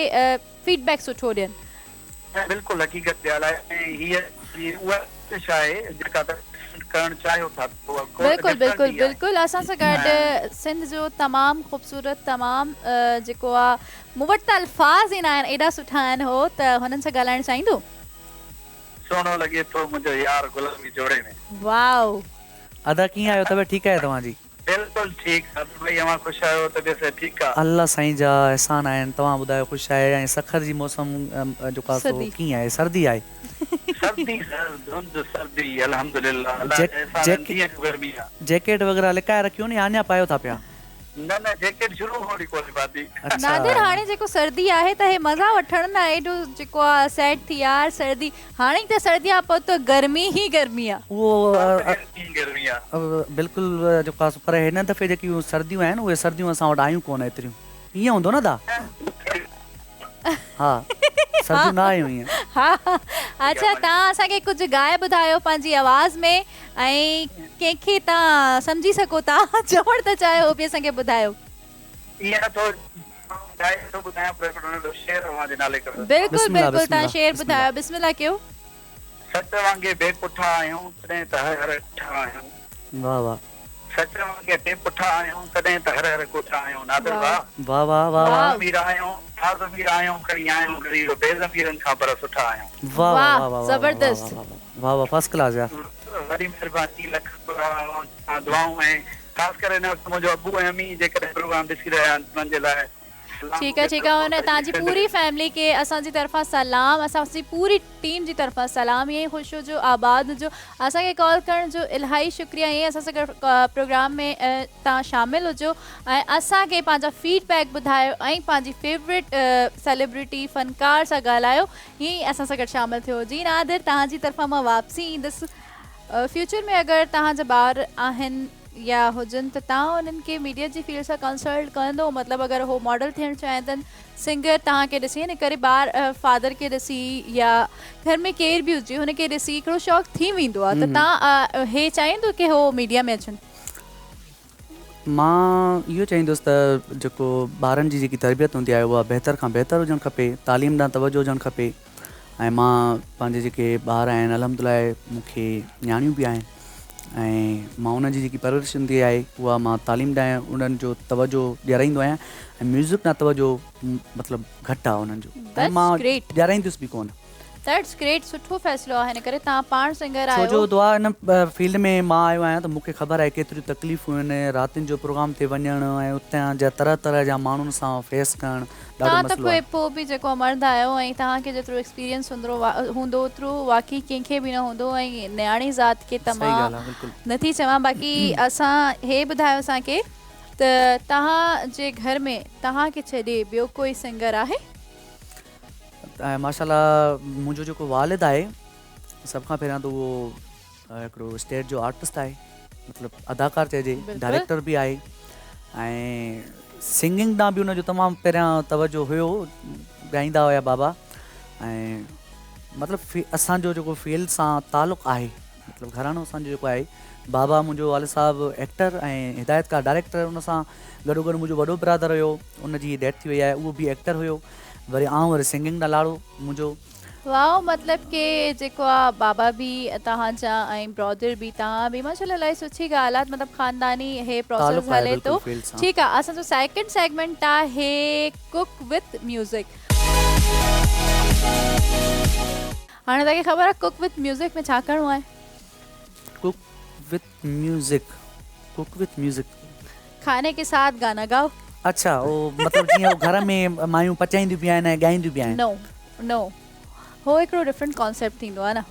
Speaker 1: फीडबैक सुठो ॾियनि
Speaker 6: बिल्कुलु हक़ीक़त ॻाल्हि आहे ऐं हीअ उहा कोशिशि आहे जेका करणु चाहियो था
Speaker 1: बिल्कुलु बिल्कुलु बिल्कुलु असां सां गॾु सिंध जो तमामु ख़ूबसूरत तमामु जेको आहे मूं वटि त अल्फाज़ ईंदा आहिनि एॾा सुठा आहिनि हो त हुननि सां ॻाल्हाइणु चाहींदो
Speaker 6: सुहिणो लॻे थो मुंहिंजो यार गुलामी जोड़े में
Speaker 1: वाओ
Speaker 3: अदा कीअं आहियो तबियत ठीकु आहे तव्हांजी
Speaker 6: बिल्कुलु ठीकु आहे भई अवां ख़ुशि आहियो तबियत से ठीकु आहे
Speaker 3: अल्लाह साईं जा एहसान आहिनि तव्हां ॿुधायो ख़ुशि आहे ऐं सखर जी मौसम जेको आहे सो कीअं आहे सर्दी आहे
Speaker 6: सर्दी अल्हम्दुलिल्लाह अल्लाह जे एहसान कीअं गर्मी आहे
Speaker 3: जैकेट वग़ैरह लिकाए रखियो नी अञा पायो था पिया
Speaker 6: न जैकेट शुरू होड़ी कोन्हे पाती
Speaker 1: नादिर हाणे जेको सर्दी आहे त हे मज़ा वठण न एॾो जेको आहे सेट थी यार सर्दी हाणे त सर्दी आहे पोइ त गर्मी ई गर्मी आहे
Speaker 3: उहो
Speaker 6: गर्मी आहे
Speaker 3: बिल्कुलु जेको आहे पर हिन दफ़े जेकियूं सर्दियूं आहिनि उहे सर्दियूं असां वटि आयूं कोन एतिरियूं ईअं हूंदो न दा हाँ सब्जियूं न आयूं ईअं
Speaker 1: हा अच्छा तव्हां असांखे कुझु ॻाए ॿुधायो पंहिंजी आवाज़ में ऐं कंहिंखे तव्हां सम्झी सघो था चवण त चाहियो बि असांखे ॿुधायो
Speaker 6: ईअं थो ॻाए थो ॿुधायां पर हिकिड़ो नंढो शेर अव्हां जे नाले करे
Speaker 1: बिल्कुलु
Speaker 3: बिस्मिल्लाह,
Speaker 1: बिल्कुलु तव्हां
Speaker 3: बिस्मिल्लाह,
Speaker 1: शेर
Speaker 3: बिस्मिल्लाह।
Speaker 1: ॿुधायो बिस्मिल्लाह कयो
Speaker 6: सच वांगे बेपुठा आहियूं तॾहिं त हर हर ॻोठा आहियूं
Speaker 3: वाह वाह
Speaker 6: सच वांगे बेपुठा आहियूं तॾहिं त हर हर ॻोठा आहियूं नादिर
Speaker 1: वाह।
Speaker 6: वाह
Speaker 3: वाह वाह वाह वाह
Speaker 6: ज़मीर आहियूं ज़मीर आहियूं खणी आहियूं गरीब बेज़मीरनि खां पर सुठा आहियूं
Speaker 3: वाह
Speaker 1: वाह,
Speaker 3: वाह वाह
Speaker 1: ज़बरदस्त।
Speaker 3: वाह वाह फर्स्ट क्लास यार
Speaker 6: वॾी महिरबानी लख दुआऊं ऐं ख़ासि करे हिन वक़्तु मुंहिंजो अबू ऐं अम्मी जेकॾहिं प्रोग्राम ॾिसी रहिया आहिनि उन्हनि जे लाइ
Speaker 1: ठीकु आहे हुन तव्हांजी पूरी फैमिली खे असांजी तरफ़ां सलाम असांजी पूरी टीम जी तरफ़ां सलाम ईअं ई ख़ुशि हुजो आबाद हुजो असांखे कॉल करण जो इलाही शुक्रिया ईअं असां सां गॾु प्रोग्राम में तव्हां शामिलु हुजो ऐं असांखे पंहिंजा फीडबैक ॿुधायो ऐं पंहिंजी फेवरेट सेलिब्रिटी फ़नकार सां ॻाल्हायो ईअं ई असां सां गॾु शामिलु थियो जी नादिर तव्हांजी तरफ़ां मां वापसी ईंदसि फ्यूचर में अगरि तव्हांजा ॿार आहिनि या हुजनि त तव्हां उन्हनि खे मीडिया जी फील्ड सां कंसल्ट कंदो मतिलबु अगरि उहो मॉडल थियणु चाहिनि था सिंगर तव्हांखे ॾिसी हिन करे ॿार फादर खे ॾिसी या घर में केर बि हुजे हुनखे ॾिसी हिकिड़ो शौक़ु थी वेंदो आहे त तव्हां हे चाहींदो की हो मीडिया में अचनि
Speaker 3: मां इहो चाहींदुसि त जेको ॿारनि जी जेकी तरबियत हूंदी आहे उहा बहितर खां बहितर हुजणु खपे तालीम ॾांहुं तवजो हुजणु खपे ऐं मां पंहिंजे जेके ॿार आहिनि अल्हम्दुलिल्लाह मूंखे नियाणियूं बि आहिनि ऐं मां उन्हनि जी जेकी परवरिश हूंदी आहे उहा मां तालीम ॾांहुं उन्हनि जो तवजो ॾियाराईंदो आहियां ऐं म्यूज़िक ॾांहुं तवजो मतिलबु घटि आहे उन्हनि जो ऐं मां ॾियाराईंदुसि बि कोन
Speaker 1: दैट्स ग्रेट सुठो फ़ैसिलो आहे हिन करे तव्हां पाण सिंगर
Speaker 3: छो
Speaker 1: आहियो
Speaker 3: जो दुआ हिन फील्ड में मां आयो आहियां त मूंखे ख़बर आहे केतिरियूं तकलीफ़ूं आहिनि रातिनि जो प्रोग्राम ते वञणु ऐं उतां जा तरह तरह जा माण्हुनि सां फेस करणु ॾाढो
Speaker 1: तव्हां त
Speaker 3: मसइलो आहे
Speaker 1: पोइ बि जेको मर्द आहियो ऐं तव्हांखे जेतिरो एक्सपीरियंस हूंदो ओतिरो वाक़ई कंहिंखे बि न हूंदो ऐं नियाणी ज़ात खे
Speaker 3: सही ॻाल्हि
Speaker 1: तमामु
Speaker 3: आहे बिल्कुलु
Speaker 1: नथी चवां बाक़ी असां हे ॿुधायो असांखे त तव्हांजे घर में तव्हांखे छॾे ॿियो कोई सिंगर आहे
Speaker 3: ऐं माशाल्लाह मुंहिंजो जेको वालिद आहे सभ खां पहिरियां त उहो हिकिड़ो स्टेट जो आर्टिस्ट आहे मतिलबु अदाकार चइजे डायरेक्टर बि आहे ऐं सिंगिंग ॾांहुं बि उनजो तमामु पहिरियां तवजो हुयो ॻाईंदा हुया बाबा ऐं मतिलबु असांजो जेको फील्ड सां तालुक़ु आहे मतिलबु घरानो असांजो जेको आहे बाबा मुंहिंजो वालिद साहिबु एक्टर ऐं हिदायतकार डायरेक्टर उन सां गॾो गॾु मुंहिंजो वॾो ब्रदर हुयो उनजी डेथ थी वई आहे उहो बि एक्टर हुयो वरी वरी सिंगिंग ॾांहुं लाड़ो मुंहिंजो
Speaker 1: वाओ मतिलबु की जेको आहे बाबा बि तव्हांजा ऐं ब्रदर बि तव्हां बि माशाल्लाह इलाही सुठी ॻाल्हि आहे मतिलबु ख़ानदानी हे प्रोसेस हले थो ठीकु आहे असांजो सेकेंड सेगमेंट आहे कुक विथ म्यूज़िक हाणे तव्हांखे ख़बर आहे कुक विथ म्यूज़िक में छा करिणो आहे
Speaker 3: कुक विथ म्यूज़िक
Speaker 1: खाने के साथ गाना गाओ
Speaker 3: अच्छा उहो मतिलबु जीअं घर में मायूं पचाईंदियूं बि आहिनि ऐं ॻाईंदियूं बि आहिनि
Speaker 1: नो हो हिकिड़ो डिफरेंट कॉन्सेप्ट थींदो आहे न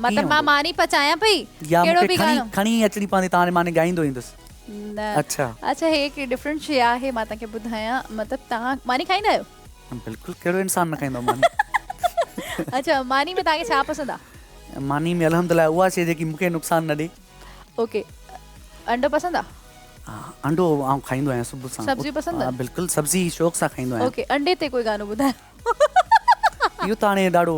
Speaker 1: मतिलबु मां मानी पचायां पई
Speaker 3: या
Speaker 1: कहिड़ो बि
Speaker 3: मूंखे
Speaker 1: गानो
Speaker 3: खणी अचणी पवंदी तव्हां माने ॻाईंदो ईंदुसि
Speaker 1: न
Speaker 3: अच्छा
Speaker 1: अच्छा हे हिकिड़ी डिफरेंट शइ आहे मां तव्हांखे ॿुधायां मतिलबु तव्हां मानी खाईंदा आहियो
Speaker 3: बिल्कुलु कहिड़ो इंसान न खाईंदो मानी
Speaker 1: अच्छा मानी में तव्हांखे छा पसंदि आहे
Speaker 3: मानी में अल्हम्दुलिल्लाह उहा शइ जेकी मूंखे नुक़सान न ॾे
Speaker 1: ओके अंडो पसंदि आहे
Speaker 3: अंडो आउं खाईंदो आहियां सुबुह सां
Speaker 1: सब्जी पसंदि आहे
Speaker 3: बिल्कुलु सब्जी शौक़ सां खाईंदो आहियां
Speaker 1: ओके अंडे ते कोई गानो ॿुधायो
Speaker 3: इहो त हाणे ॾाढो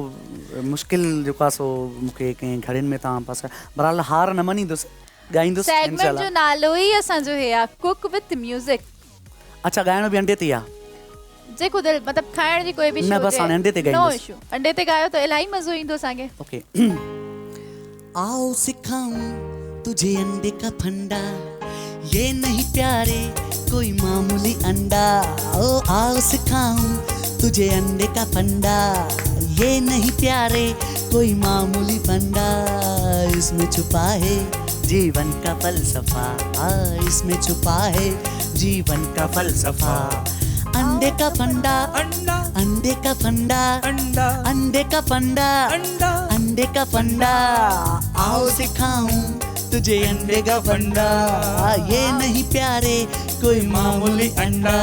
Speaker 3: मुश्किल जेको आहे सो मूंखे कंहिं घड़ियुनि में तव्हां पास बहरहाल हार न मञींदुसि ॻाईंदुसि
Speaker 1: सेगमेंट जो नालो ई असांजो हे आहे कुक विथ म्यूज़िक
Speaker 3: अच्छा ॻाइणो बि अंडे ते ई आहे
Speaker 1: जेको दिलि मतिलबु खाइण जी कोई बि
Speaker 3: न बसि हाणे अंडे ते
Speaker 1: नो
Speaker 3: ॻाईंदुसि
Speaker 1: इशू अंडे ते ॻायो त इलाही मज़ो ईंदो असांखे
Speaker 3: ओके आओ सिखाऊं तुझे अंडे का फंडा ये नहीं प्यारे कोई मामूली अंडा ओ आओ सिखाऊं तुझे अंडे का फंडा ये नहीं प्यारे कोई मामूली फंडा इसमें छुपा है जीवन का फलसफा इसमें छुपा है जीवन का फलसफा अंडे का फंडा
Speaker 4: अंडा
Speaker 3: अंडे का फंडा
Speaker 4: अंडा
Speaker 3: अंडे का फंडा
Speaker 4: अंडा
Speaker 3: अंडे का फंडा आओ सिखाऊं तुझे अंडे का फंडा ये नहीं प्यारे कोई मामूली अंडा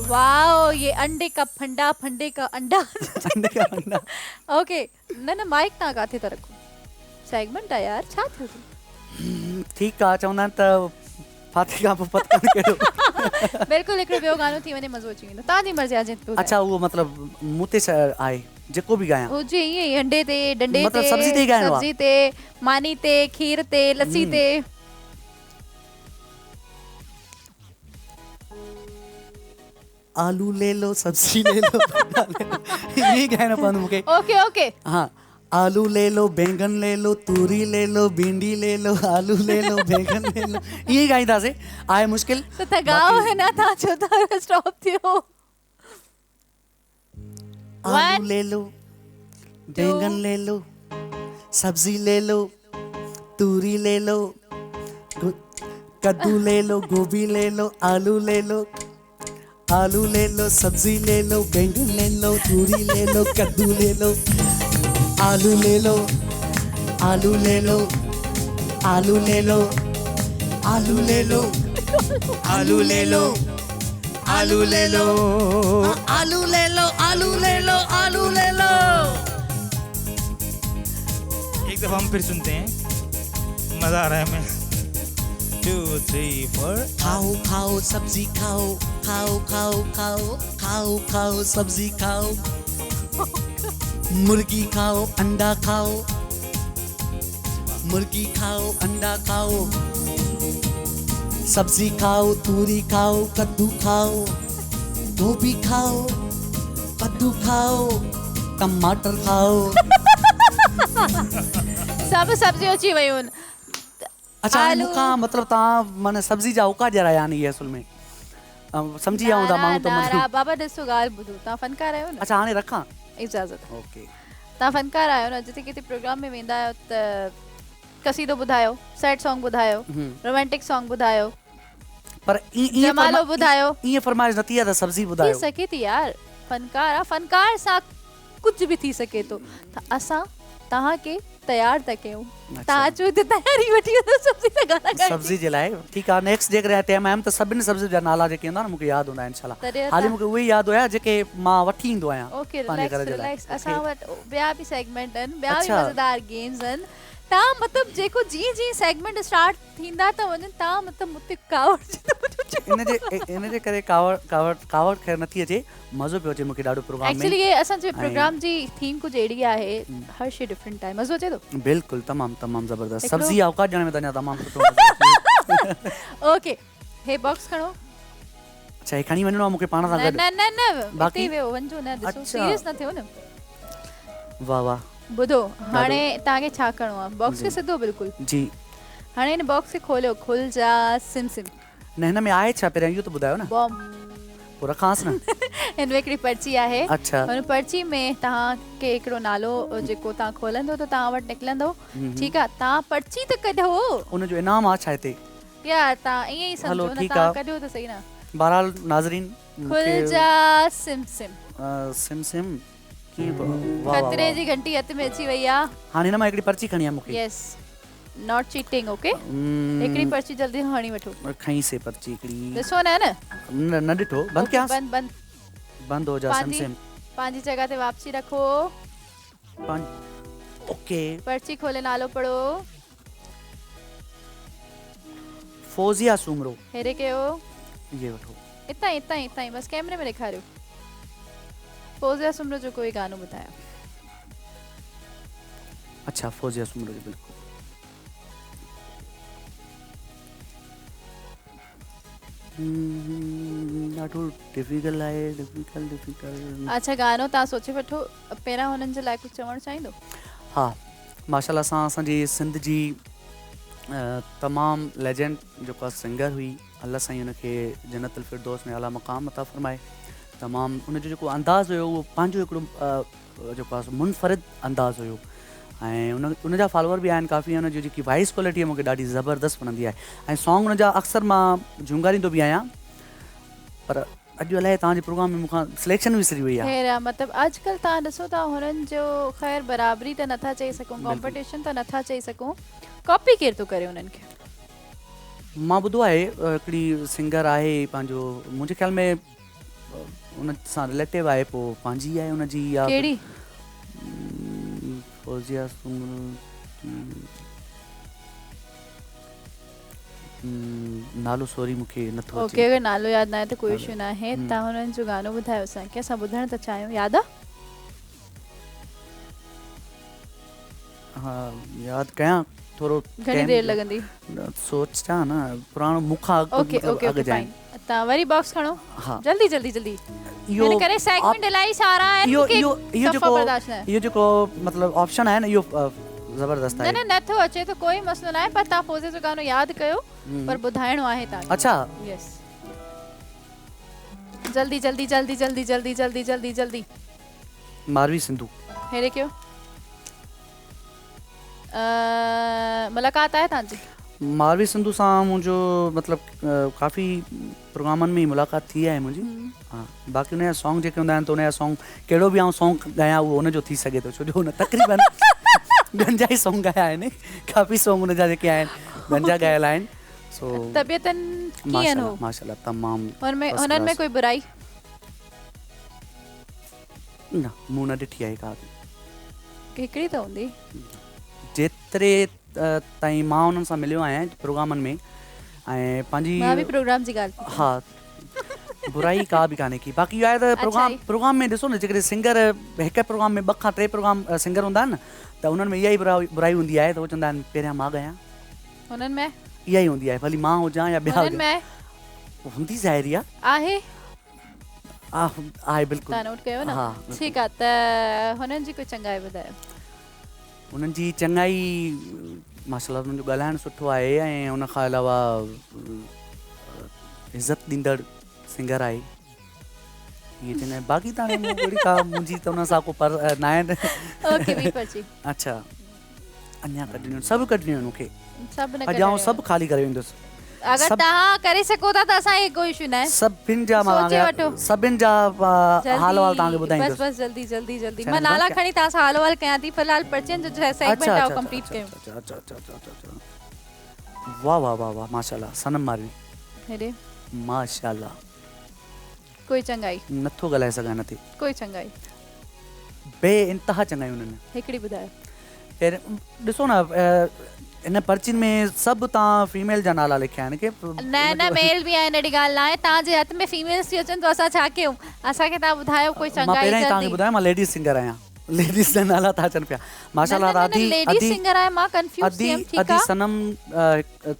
Speaker 1: वाओ ये अंडे का फंडा फंडे का अंडा
Speaker 3: अंडे का फंडा
Speaker 1: ओके न माइक तव्हां किथे था रखो सेगमेंट आहे यार छा थियो
Speaker 3: ठीकु आहे चवंदा आहिनि त फाते खां पोइ पतंग कहिड़ो
Speaker 1: बिल्कुलु हिकिड़ो ॿियो गानो थी वञे मज़ो अची वेंदो तव्हांजी मर्ज़ी आहे जिते
Speaker 3: अच्छा उहो मतिलबु मूं ते आहे जेको बि ॻायां
Speaker 1: हुजे ईअं ई अंडे ते डंडे
Speaker 3: मतिलबु
Speaker 1: ते
Speaker 3: सब्जी ते ई ॻाइणो आहे?
Speaker 1: सब्जी ते मानी ते खीर ते लस्सी ते
Speaker 3: आलू ले लो सब्जी ले लो ये ॻाइणो पवंदो मूंखे
Speaker 1: ओके ओके
Speaker 3: हाँ आलू ले लो बैंगन ले लो तूरी ले लो भिंडी ले लो आलू ले लो बैंगन ले लो ये ॻाईंदासीं आहे मुश्किल
Speaker 1: त तगाओ है ना तव्हां छो था स्टॉप थियो
Speaker 3: आलू ले लो बैंगन ले लो सब्जी ले लो तूरी ले लो कद्दू ले लो गोभी ले लो आलू ले लो सब्जी ले लो बैंगन ले लो तूरी ले लो कद्दू ले लो आलू ले लो आलू ले लो आलू ले लो आलू ले लो आलू ले लो आलू ले लो आलू ले लो आलू ले लो आलू ले लो
Speaker 4: एक दफा हम फिर सुनते हैं मजा आ रहा है हमें 2 3 4
Speaker 3: खाओ खाओ सब्जी खाओ खाओ खाओ खाओ खाओ खाओ सब्जी खाओ मुर्गी खाओ अंडा खाओ मुर्गी खाओ अंडा खाओ सब्जी खाओ तूरी खाओ कद्दू खाओ गोभी खाओ कद्दू खाओ टमाटर खाओ
Speaker 1: सब सब्जी अची वयूं आहिनि
Speaker 3: अच्छा
Speaker 1: आलू
Speaker 3: मूंखां मतिलबु तव्हां माना सब्जी जा औका ॼराया आहिनि इहे असुल में सम्झी विया हूंदा माण्हू त
Speaker 1: नारा
Speaker 3: मतिलबु
Speaker 1: बाबा ॾिसो ॻाल्हि ॿुधो तव्हां फनकार आहियो न
Speaker 3: अच्छा हाणे रखां
Speaker 1: इजाज़त
Speaker 3: ओके
Speaker 1: तव्हां फनकार आहियो न जिते किथे प्रोग्राम में वेंदा आहियो त कसीदो ॿुधायो सैड सॉन्ग ॿुधायो रोमांटिक सॉन्ग ॿुधायो
Speaker 3: पर
Speaker 1: जमालो ॿुधायो
Speaker 3: ईअं फरमाइश नथी आहे त सब्जी
Speaker 1: थी
Speaker 3: ॿुधायो
Speaker 1: सके थी यार फनकार आहे फनकार सां कुझु बि थी सके थो त असां तव्हांखे तयार था कयूं तव्हां अचो हिते तयारी वठी वञो सब्जी सां गाना ॻाइण जी।
Speaker 3: सब्जी जे लाइ ठीकु आहे नेक्स्ट जेकॾहिं टाइम आयमि त सभिनी सब्जी जा नाला जेके हूंदा न मूंखे यादि हूंदा आहिनि
Speaker 1: तॾहिं
Speaker 3: इंशाल्लाह हाली मूंखे उहे ई यादि हुया जेके मां वठी ईंदो आहियां
Speaker 1: ओके
Speaker 3: पंहिंजे घर
Speaker 1: रिलैक्स
Speaker 3: जे लाइ
Speaker 1: रिलैक्स असां वटि ॿिया बि सेगमेंट आहिनि ॿिया बि
Speaker 3: अच्छा।
Speaker 1: मज़ेदार गेम्स आहिनि तव्हां मतिलबु जेको जीअं जीअं सेगमेंट स्टार्ट थींदा त वञनि तव्हां मतिलबु मुते कावड़
Speaker 3: इन जे करे कावड़ ख़ैर नथी अचे मज़ो पियो अचे मूंखे ॾाढो प्रोग्राम में
Speaker 1: एक्चुअली ये असांजे प्रोग्राम जी थीम कुझु अहिड़ी आहे हर शइ डिफरेंट आहे मज़ो अचे थो
Speaker 3: बिल्कुलु तमामु ज़बरदस्त
Speaker 1: हिकिड़ो-
Speaker 3: सब्जी औकात ॼाणे में त अञा तमामु सुठो मज़ो अचे।
Speaker 1: ओके हे बॉक्स खणो
Speaker 3: अच्छा हे खणी वञिणो आहे मूंखे पाण सां
Speaker 1: न
Speaker 3: गॾु
Speaker 1: न न न
Speaker 3: बाक़ी-
Speaker 1: हिते वियो वञो न ॾिसो
Speaker 3: अच्छा।
Speaker 1: सीरियस न थियो न
Speaker 3: वाह वाह
Speaker 1: ॿुधो हाणे तव्हांखे छा करिणो आहे बॉक्स खे सिधो बिल्कुलु
Speaker 3: जी
Speaker 1: हाणे हिन बॉक्स खे खोलियो खुल जा सिम सिम
Speaker 3: न हिन में आहे छा पहिरियों इहो त ॿुधायो न
Speaker 1: बॉम्ब
Speaker 3: पोइ रखांसि न
Speaker 1: हिन में हिकिड़ी पर्ची आहे
Speaker 3: अच्छा
Speaker 1: हुन पर्ची में तव्हांखे हिकिड़ो नालो जेको तव्हां खोलंदो त तव्हां वटि निकिरंदो ठीकु आहे तव्हां पर्ची त कढो
Speaker 3: उनजो इनाम आहे छा हिते
Speaker 1: या तव्हां ईअं ई
Speaker 3: हलो,
Speaker 1: सम्झो न
Speaker 3: ठीकु
Speaker 1: तव्हां
Speaker 3: आहे।
Speaker 1: कढियो त सही न
Speaker 3: बहरहाल नाज़रीन
Speaker 1: खुल जा सिम सिम
Speaker 3: सिम सिम की वाह
Speaker 1: खतरे जी घंटी हथ में अची वई आहे
Speaker 3: हाणे हिन मां हिकिड़ी पर्ची खणी आहे मूंखे
Speaker 1: यस नॉट चीटिंग ओके हिकिड़ी पर्ची जल्दी खणी वठो
Speaker 3: खई से पर्ची हिकिड़ी
Speaker 1: ॾिसो न
Speaker 3: न ॾिठो बंदि कयां
Speaker 1: बंद बंद
Speaker 3: बंदि हो जा सिम
Speaker 1: पंहिंजी
Speaker 3: सिम
Speaker 1: पंहिंजी जगह ते वापसी रखो
Speaker 3: ओके
Speaker 1: पर्ची खोले नालो पढ़ो
Speaker 3: फौजिया सुमरो
Speaker 1: हेरे कयो
Speaker 3: ये वठो
Speaker 1: इतां ई बस कैमरे में ॾेखारियो फौजिया सुमरो जो कोई गानो ॿुधायो
Speaker 3: अच्छा फौजिया सुमरो जी बिल्कुलु ॾाढो डिफिकल्ट आहे डिफिकल्ट
Speaker 1: अच्छा गानो तव्हां सोचे वठो पहिरां हुननि जे लाइ कुझु चवणु चाहींदो
Speaker 3: हा माशाल्लाह सां असांजी सिंध जी तमामु लेजेंड जेको आहे सिंगर हुई अल्लाह साईं हुनखे जन्नत अल फिरदौस में आला मक़ाम अता फ़रमाए तमामु उनजो जेको अंदाज़ हुयो उहो पंहिंजो हिकिड़ो जेको आहे मुनफ़रिद अंदाज़ हुयो ऐं उनजा फॉलोअर बि आहिनि काफ़ी उनजी जेकी वॉइस क्वालिटी आहे मूंखे ॾाढी ज़बरदस्त वणंदी आहे ऐं सॉन्ग उनजा अक्सर मां झुंगारींदो बि आहियां पर अॼु अलाए तव्हांजे प्रोग्राम में मूंखां सिलेक्शन विसरी वई आहे
Speaker 1: ख़ैर मतिलबु अॼुकल्ह तव्हां ॾिसो था हुननि जो ख़ैर बराबरी त नथा चई सघूं कॉम्पिटिशन त नथा चई सघूं कॉपी केरु थो करे उन्हनि खे
Speaker 3: मां ॿुधो आहे हिकिड़ी सिंगर आहे पंहिंजो मुंहिंजे ख़्याल में उन सां रिलेटिव आहे पोइ पंहिंजी आहे उनजी या
Speaker 1: कहिड़ी
Speaker 3: फौजिया सुमरो नालो सॉरी मूंखे नथो
Speaker 1: ओके
Speaker 3: अचे
Speaker 1: अगरि नालो यादि न आहे त कोई इशू न आहे तव्हां हुननि जो गानो ॿुधायो असांखे असां ॿुधण था चाहियूं यादि आहे
Speaker 3: हा यादि कयां थोरो
Speaker 1: घणी देरि लॻंदी
Speaker 3: सोचां न पुराणो मूंखां
Speaker 1: ओके ओके ओके फाइन तव्हां वरी बॉक्स खणो
Speaker 3: हा
Speaker 1: जल्दी जल्दी जल्दी
Speaker 3: इहो
Speaker 1: हिन करे सेगमेंट इलाही सारा आहिनि
Speaker 3: इहो
Speaker 1: मूंखे
Speaker 3: इहो इहो
Speaker 1: सफ़ा बर्दाश्त न आहे।
Speaker 3: इहो जेको मतिलबु ऑप्शन आहे न इहो ज़बरदस्त
Speaker 1: न
Speaker 3: आहे
Speaker 1: न नथो अचे त कोई मसलो न आहे पर तव्हां पोज़े जो गानो यादि कयो पर ॿुधाइणो आहे तव्हांखे
Speaker 3: अच्छा
Speaker 1: यस जल्दी जल्दी जल्दी जल्दी जल्दी जल्दी जल्दी जल्दी
Speaker 3: मारवी सिंधु
Speaker 1: हेॾे कयो मुलाक़ात आहे तव्हांजी
Speaker 3: मारवी सिंधु सां मुंहिंजो मतिलबु काफ़ी प्रोग्रामनि में मुलाक़ात थी आहे मुंहिंजी हा बाक़ी हुनजा सॉन्ग जेके हूंदा आहिनि त हुनजा सॉन्ग कहिड़ो बि आउं सॉन्ग ॻायां उहो हुनजो थी सघे थो छो जो हुन तक़रीबन गंजा ई सॉन्ग ॻाया आहिनि काफ़ी सॉन्ग हुनजा जेके आहिनि गंजा ॻायल आहिनि सो
Speaker 1: तबियतनि कीअं आहिनि हो
Speaker 3: माशाल्लाह तमामु
Speaker 1: हुननि में कोई बुराई
Speaker 3: न मूं न ॾिठी आहे का बि
Speaker 1: हिकिड़ी त हूंदी
Speaker 3: जेतिरे ताईं मां हुननि सां मिलियो आहियां प्रोग्रामनि में ऐं पंहिंजी
Speaker 1: मां बि प्रोग्राम जी ॻाल्हि
Speaker 3: हा बुराई का बि कान्हे की बाक़ी इहो आहे त प्रोग्राम में ॾिसो न जेकॾहिं सिंगर हिकु प्रोग्राम में 2 खां 3 प्रोग्राम सिंगर हूंदा आहिनि न त उन्हनि में इहा ई बुराई हूंदी आहे त उहो चवंदा आहिनि पहिरियां मां ॻायां
Speaker 1: हुननि में
Speaker 3: इहा ई हूंदी आहे भली मां हुजां या ॿिया
Speaker 1: हुननि में
Speaker 3: हूंदी ज़ाहिरी
Speaker 1: आहे
Speaker 3: आहे बिल्कुलु
Speaker 1: तव्हां नोट कयो न
Speaker 3: हा
Speaker 1: ठीकु आहे त हुननि जी कोई चङाई ॿुधायो
Speaker 3: हुननि जी चङाई माशाल्लाह हुननि जो ॻाल्हाइणु सुठो आहे ऐं हुन खां अलावा इज़त ॾींदड़ सिंगर आहे इहे चङा बाक़ी त हाणे का मुंहिंजी त हुन सां को पर न आहे
Speaker 1: ओके ॿी पर्ची
Speaker 3: अच्छा अञा कढणियूं सभु कढणियूं आहिनि मूंखे
Speaker 1: सभु न
Speaker 3: अॼु आउं सभु ख़ाली करे वेंदुसि
Speaker 1: अगरि तव्हां करे सघो था त असांखे कोई इशू न आहे
Speaker 3: सभिनि जा मां
Speaker 1: सोचे वठो।
Speaker 3: सभिनि जा हाल वाल तव्हांखे
Speaker 1: बस
Speaker 3: ॿुधाईंदुसि
Speaker 1: बस जल्दी जल्दी जल्दी
Speaker 3: चैनल
Speaker 1: मां नाला
Speaker 3: बंदि
Speaker 1: खणी तव्हां सां हाल वाल कयां थी फ़िलहाल पर्चियुनि जो सेगमेंट आहे उहो कंप्लीट कयूं
Speaker 3: वाह वाह वाह वाह माशाल्लाह सनम मारवी
Speaker 1: हेॾे
Speaker 3: माशाल्लाह
Speaker 1: कोई चङाई
Speaker 3: नथो ॻाल्हाए सघां हिनते
Speaker 1: कोई चङाई
Speaker 3: बे इंतिहा चङायूं हुननि
Speaker 1: हिकिड़ी ॿुधायो
Speaker 3: पहिरियों ॾिसो न इन पर्चियुनि में सभु तव्हां फीमेल जा नाला लिखिया आहिनि की
Speaker 1: न न मेल बि आहिनि अहिड़ी ॻाल्हि न आहे तव्हांजे हथ में फीमेल्स थी अचनि त असां छा कयूं असांखे तव्हां ॿुधायो कोई
Speaker 3: मां
Speaker 1: चङाई
Speaker 3: पहिरियों ई तव्हांखे
Speaker 1: जल्दी
Speaker 3: ॿुधायो मां लेडीज़ सिंगर आहियां लेडीज़ जा नाला था अचनि पिया माशाल्लाह आदि
Speaker 1: लेडीज़ सिंगर आहे मां कंफ्यूज
Speaker 3: अदी
Speaker 1: थियमि ठीकु
Speaker 3: अदी
Speaker 1: आहे
Speaker 3: सनम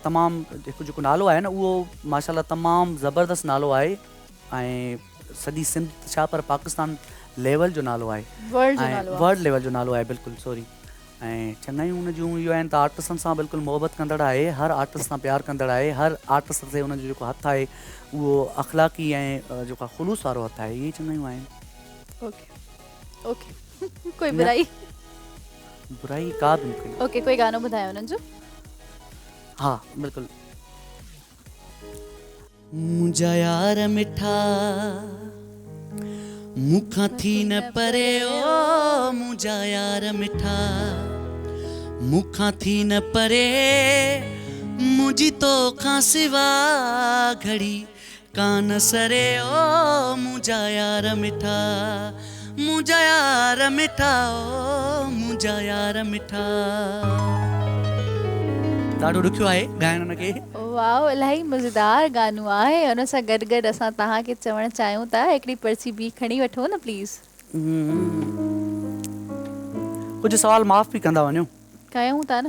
Speaker 3: तमामु जेको नालो आहे न उहो माशाल्लाह तमामु ज़बरदस्त नालो आहे ऐं सॼी सिंध छा पर पाकिस्तान लेवल जो नालो आहे
Speaker 1: वर्ल्ड जो
Speaker 3: ऐं
Speaker 1: नालो आहे
Speaker 3: वर्ल्ड लेवल जो नालो आहे बिल्कुलु सॉरी ऐं चङायूं हुन जूं इहो आहिनि त आर्टिस्टनि सां बिल्कुलु मोहबत कंदड़ आहे हर आर्टिस्ट सां प्यारु कंदड़ आहे हर आर्टिस्ट ते हुनजो जेको हथु आहे उहो अख़लाक़ी ऐं जेको ख़ुलूस वारो हथु आहे इहे चङायूं आहिनि
Speaker 1: ओके ओके कोई बुराई
Speaker 3: बुराई का बि मूंखे
Speaker 1: ओके कोई गानो ॿुधायो हुननि जो
Speaker 3: हा बिल्कुलु मुंहिंजा यार मिठा मूंखां थी न परे ओ मुंहिंजा यार मिठा मूंखां थी न परे मुंहिंजी तोखां सिवा घड़ी कान सरे ओ मुंहिंजा यार मिठा मुंहिंजा यार मिठा ओ मुंहिंजा यार मिठा ॾाढो ॾुखियो आहे ॻाइण हुनखे
Speaker 1: वाओ इलाही मज़ेदार गानो आहे हुन सां गॾु गॾु असां तव्हांखे चवणु चाहियूं था हिकिड़ी पर्ची ॿी खणी वठो न प्लीज़
Speaker 3: कुझु सवाल माफ़ बि कंदा वञो
Speaker 1: कयूं था न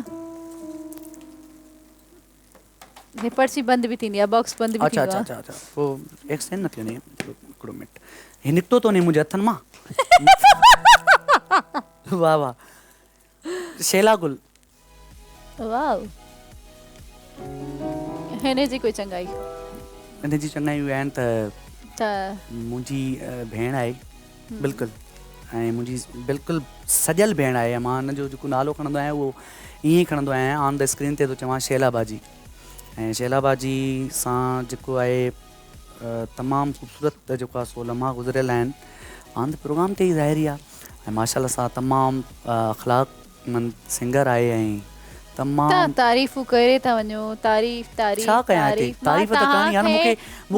Speaker 1: हे पर्ची बंदि बि थींदी आहे बॉक्स बंदि बि
Speaker 3: अच्छा
Speaker 1: थींदो
Speaker 3: अच्छा
Speaker 1: आहे
Speaker 3: अच्छा अच्छा पोइ एक्सचेंज न थी वञे हिकिड़ो मिनट ही निकितो थो मुंहिंजे हथनि मां वाह वाह शेला गुल
Speaker 1: वाओ हिन जी कोई चङाई
Speaker 3: हिन जी चङायूं आहिनि त मुंहिंजी भेण आहे बिल्कुलु ऐं मुंहिंजी बिल्कुलु सॼियल भेण आहे मां हिन जो जेको नालो खणंदो आहियां उहो ईअं ई खणंदो आहियां ऑन द स्क्रीन ते थो चवां शैला बाजी ऐं शैला बाजी सां जेको आहे तमामु ख़ूबसूरत जेको आहे सो लम्हा गुज़रियल आहिनि ऑन द प्रोग्राम ते ई ज़ाहिरी आहे ऐं माशाल्लाह सां तमामु अख़लाक़मंद सिंगर आहे ऐं तमामु
Speaker 1: तारीफ़ूं करे था वञो तारीफ़
Speaker 3: छा कयां हिते तारीफ़ त करणी आहे न मूंखे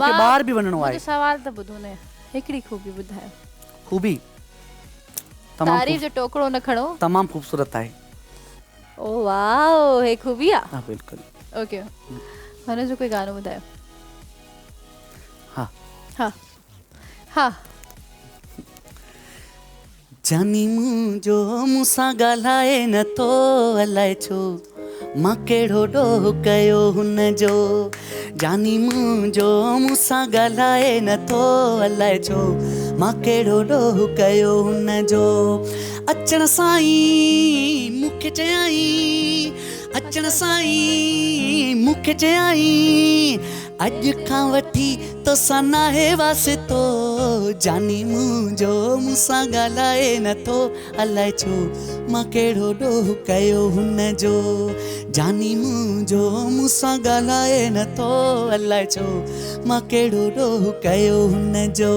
Speaker 3: ॿाहिरि बि वञिणो आहे
Speaker 1: सवाल त ॿुधो न हिकिड़ी खूबी ॿुधायो
Speaker 3: खूबी
Speaker 1: तारीफ़ जो टोकरो न खणो
Speaker 3: तमामु ख़ूबसूरत आहे
Speaker 1: ओ वाओ हे खूबी आहे
Speaker 3: हा बिल्कुलु
Speaker 1: ओके हुन जो कोई गानो ॿुधायो.
Speaker 3: हाँ.
Speaker 1: हा हा.
Speaker 2: जानी मुंहिंजो मूंसां ॻाल्हाए नथो अलाए छो मां कहिड़ो ॾोह कयो हुनजो. जानी मुंहिंजो मूंसां ॻाल्हाए नथो अलाए छो मां कहिड़ो ॾोह कयो हुनजो. अचण सां ई मूंखे चयाई, अचण सां ई मूंखे चयाई अॼु खां वठी तोसां नाहे वासितो. जानी मुंहिंजो मूंसां ॻाल्हाए नथो अलाए छो मां कहिड़ो ॾोह कयो हुनजो. जानी मुंहिंजो मूंसां ॻाल्हाए नथो अलाए छो मां कहिड़ो ॾोह कयो हुनजो.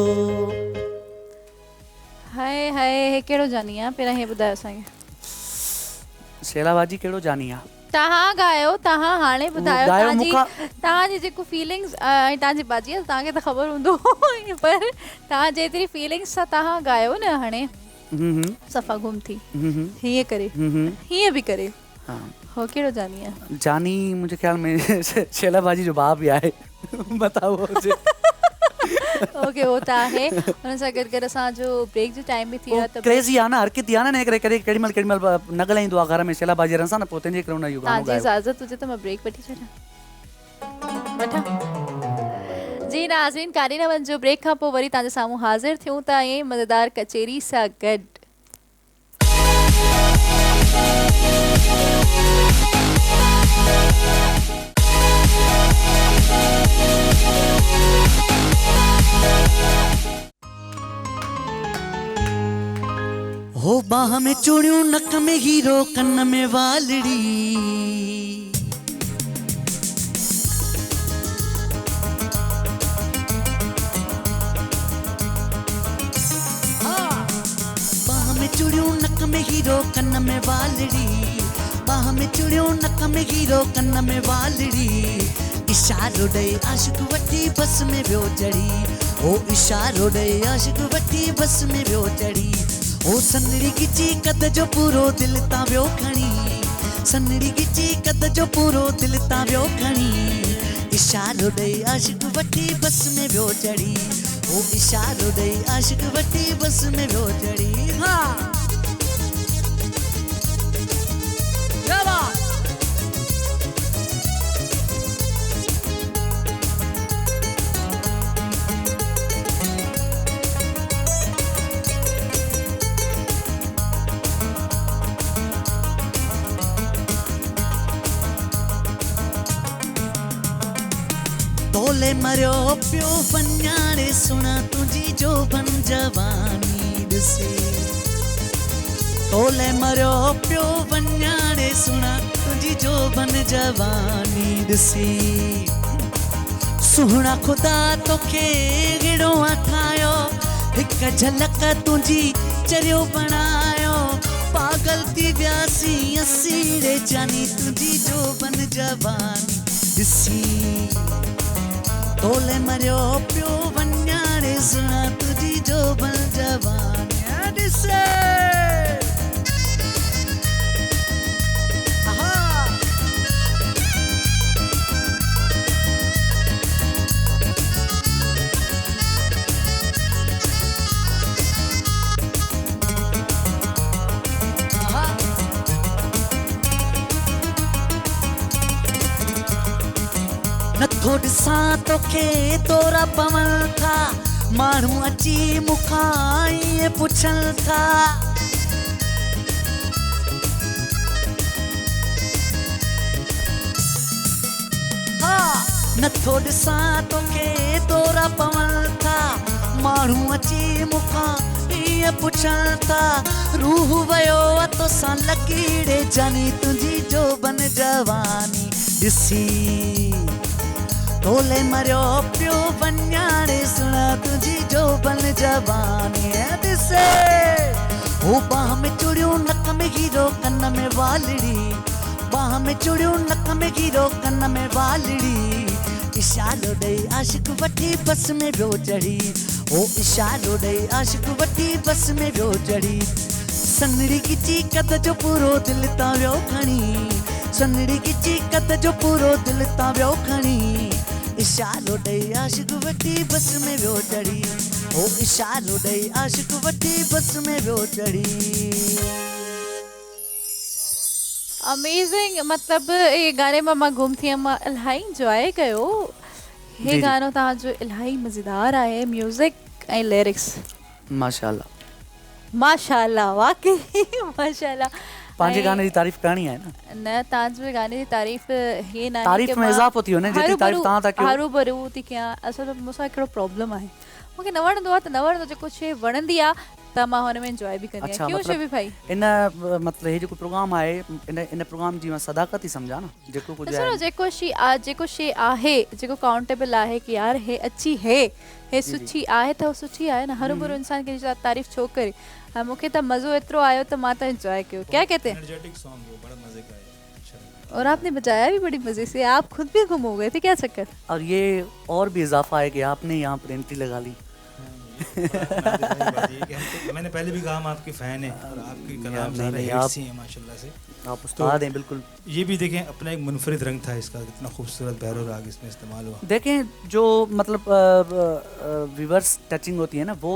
Speaker 1: हाय हाय हे कहिड़ो जानी आहे पहिरियां हे ॿुधायो असांखे.
Speaker 3: शैला बाजी कहिड़ो जानी आहे.
Speaker 1: तव्हां ॻायो, तव्हां हाणे ॿुधायो
Speaker 3: ॻायो मूंखां
Speaker 1: तव्हांजी जेको फीलिंग्स ऐं तव्हांजी बाजी आहे तव्हांखे त ख़बर हूंदो पर तव्हां जेतिरी फीलिंग्स सां तव्हां ॻायो न हाणे सफ़ा गुम थी हीअं करे हीअं बि करे. हो कहिड़ो जानी आहे.
Speaker 3: जानी मुंहिंजे ख़्याल में शैला बाजी जो भाउ बि आहे. बताओ हुजे.
Speaker 1: ओके हो त आहे. हुन सां गॾु गॾु असांजो ब्रेक जो टाइम बि थी वियो आहे.
Speaker 3: क्रेज़ी आहे न, हर की थी आहे न, हिन करे केॾी महिल न ॻाल्हाईंदो आहे घर में शैला बाजी रन सां न, पोइ तंहिंजे करे हुन इहो गानो
Speaker 1: तव्हांजी
Speaker 3: ॻायो.
Speaker 1: इजाज़त हुजे त मां ब्रेक वठी छॾां. वठां. जी नाज़रीन, काॾे न वञिजो. ब्रेक खां पोइ वरी तव्हांजे साम्हूं हाज़िर थियूं था ईअं मज़ेदार कचेरी सां गॾु.
Speaker 2: हो बाह में चूड़ियूं, नक में हीरो, कन में वालड़ी. बाह में चूड़ियूं, नक में हीरो, कन में वालड़ी. बाह में चूड़ियूं, नक में हीरो, कन में वालड़ी. इशारो ॾेई आशिक वठी बस में वियो चढ़ी. ओ इशारो ॾेई आशिक वठी बस में वियो चढ़ी. ओ सनड़ी खिची कद जो पूरो दिल तां वियो खणी. सनड़ी खिची कद जो पूरो दिल तां वियो खणी. इशारो ॾेई आशिक वठी बस में वियो चढ़ी. ओ इशारो ॾेई आशिक वठी बस में वियो चढ़ी. हाँ तोले मरियो पियो वञाणे सुना तुंहिंजी जो बन जवानी ॾिसे. तोले मरियो पियो वञाणे सुना तुंहिंजी जो बन जवानी ॾिसे. सुहिणा ख़ुदा तोखे अहिड़ो ठाहियो, हिकु झलक तुंहिंजी चरियो बणायो. पागल थी वियासीं असीं जानी तुंहिंजी जो बन जवानी ॾिसी. तोले मरियो पियो वञाणे सुना तुंहिंजी जो बन जवानी ॾिसे. नथो ॾिसां तोखे तोरा पवनि था, माण्हू अची मूंखां ईअं पुछनि था. नथो ॾिसां तोखे तोरा पवनि था, माण्हू अची मूंखां ईअं पुछनि था. रूह वियो आहे तोसां लकीड़े जानी तुंहिंजी जो बन जवानी ॾिसी. तोले मरियो पियो वञाणे सुना तुंहिंजी जो बन जवानी ॾिसे. हो बाह में चूड़ियूं, नक में हीरो, कन में वालड़ी. बाह में चूड़ियूं, नक में हीरो, कन में वालड़ी. इशारो ॾेई आशिक वठी बस में वियो चढ़ी. ओ इशारो ॾेई आशिक वठी बस में वियो चढ़ी. सनड़ी खिची कद जो पूरो दिल तां वियो खणी. सनड़ी गिची कत जो पूरो दिल ता वियो खणी इशारो ॾेई आशिक वठी बस में वियो चढ़ी ओ इशारो ॾेई आशिक वठी बस में वियो चढ़ी
Speaker 1: अमेज़िंग मतलब ये गाने में मां गुम थी मां इलाही इंजॉय कयो हे
Speaker 3: जी।
Speaker 1: गानो तव्हांजो इलाही मज़ेदार आहे म्यूज़िक ऐं लिरिक्स
Speaker 3: माशाल्लाह
Speaker 1: माशाल्लाह वाकई माशाल्लाह
Speaker 3: पंहिंजे
Speaker 1: ऐं
Speaker 3: गाने जी तारीफ़ करणी आहे न
Speaker 1: न तव्हांजे गाने जी तारीफ़ हे न
Speaker 3: तारीफ़ में इज़ाफ़ो थी वञे जेतिरी तारीफ़ तव्हां था कयो
Speaker 1: हरू भरू थी कयां असुल मूंसां हिकिड़ो प्रॉब्लम आहे मूंखे न वणंदो आहे त न वणंदो जेको शइ वणंदी आहे त मां हुन में इंजॉय बि कंदी
Speaker 3: अच्छा
Speaker 1: आहियां क्यों
Speaker 3: मतलब
Speaker 1: शबी भाई
Speaker 3: इन मतलब हे जेको प्रोग्राम आहे इन प्रोग्राम जी मां सदाकत ई सम्झा न जेको कुझु
Speaker 1: ॾिसो न
Speaker 3: आहे
Speaker 1: जेको शइ आहे जेको काउंटेबल आहे कि यार हे अच्छी है हे सुठी आहे त सुठी आहे न हर बुरो इंसान की तारीफ़ छो करे हाँ मूंखे त मज़ो एतिरो आयो त मां त इंजॉय कयो क्या कहते हैं
Speaker 4: एनर्जेटिक सॉन्ग वो बड़ा मजे का है अच्छा
Speaker 1: और आपने बजाया भी बड़ी मज़े से आप खुद भी गुम हो गए थे क्या चक्कर
Speaker 3: और ये और भी इजाफा है कि आपने यहाँ पर एंट्री लगा ली
Speaker 4: मैंने पहले भी कहा हम आपके फैन हैं और आपकी कलाम
Speaker 3: नहीं,
Speaker 4: सारे
Speaker 3: आप-
Speaker 4: हिट्स ही हैं माशाल्लाह से
Speaker 3: आप उस्ताद हैं बिल्कुल
Speaker 4: ये भी देखें अपना एक मुनफरिद रंग था इसका कितना खूबसूरत भैरव राग इसमें इस्तेमाल हुआ
Speaker 3: देखें जो मतलब विवर्स टचिंग होती है ना वो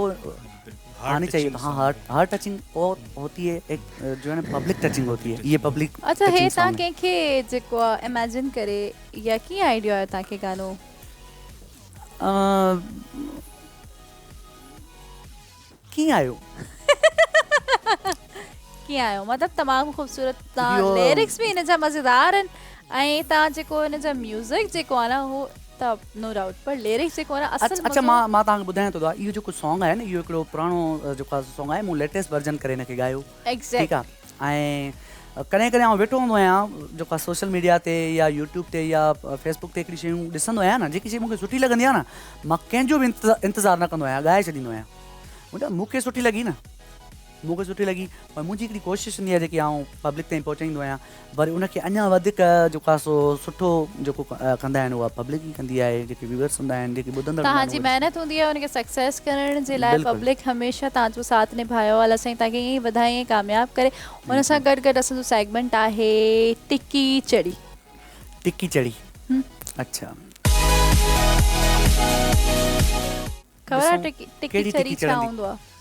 Speaker 3: आनी चाहिए हाँ हार्ट टचिंग और होती है एक जो है ना पब्लिक टचिंग होती है ये पब्लिक
Speaker 1: अच्छा हे तव्हां कंहिंखे जेको आहे इमेजिन करे या कीअं आइडिया आयो तव्हांखे गानो
Speaker 3: कीअं आयो
Speaker 1: कीअं आयो मतलब तमामु ख़ूबसूरत
Speaker 3: इहो-
Speaker 1: तव्हां लिरिक्स बि हिन जा मज़ेदार आहिनि ऐं तव्हां जेको हिन जा म्यूज़िक जेको आहे न उहो त नो डाउट पर लिरिक्स जेको आहे न
Speaker 3: अच्छा
Speaker 1: असल
Speaker 3: अच्छा मां तव्हांखे ॿुधायां थो इहो जेको सॉन्ग आहे न इहो हिकिड़ो पुराणो जेको सॉन्ग आहे मूं लेटेस्ट वर्जन करे हिनखे ॻायो
Speaker 1: एग्ज़ैक्ट
Speaker 3: ठीकु आहे ऐं कॾहिं कॾहिं आउं वेठो हूंदो आहियां जेको आहे सोशल मीडिया ते या यूट्यूब ते या फेसबुक ते हिकिड़ी शयूं ॾिसंदो आहियां न जेकी शइ मूंखे सुठी लॻंदी आहे न मां कंहिंजो बि इंतज़ारु न कंदो आहियां ॻाए छॾींदो आहियां मूंखे सुठी लॻी न मूंखे सुठी लॻी पर मुंहिंजी हिकिड़ी कोशिशि हूंदी आहे जेकी आउं पब्लिक ताईं पहुचाईंदो आहियां वरी उनखे अञा वधीक जेको आहे सो सुठो जेको कंदा आहिनि उहा पब्लिक ई कंदी आहे जेके व्यूअर्स हूंदा आहिनि जेके ॿुधंदड़ हूंदा
Speaker 1: तव्हांजी
Speaker 3: आहिनि
Speaker 1: महिनत हूंदी आहे उनखे सक्सेस करण जे लाइ
Speaker 3: बिल्कुलु।
Speaker 1: पब्लिक हमेशह तव्हांजो साथ निभायो अलाह साईं तव्हांखे ईअं ई वधाई कामयाब करे हुन सां गॾु गॾु असांजो सेगमेंट आहे टिकी चड़ी
Speaker 3: टिक्की चढ़ी अच्छा
Speaker 1: ख़बर आहे
Speaker 3: ॾिसूं
Speaker 1: टिकी
Speaker 3: कहिड़ी
Speaker 1: चड़ी
Speaker 3: टिकी
Speaker 1: छा
Speaker 3: चढ़ंदी?
Speaker 1: हूंदो आहे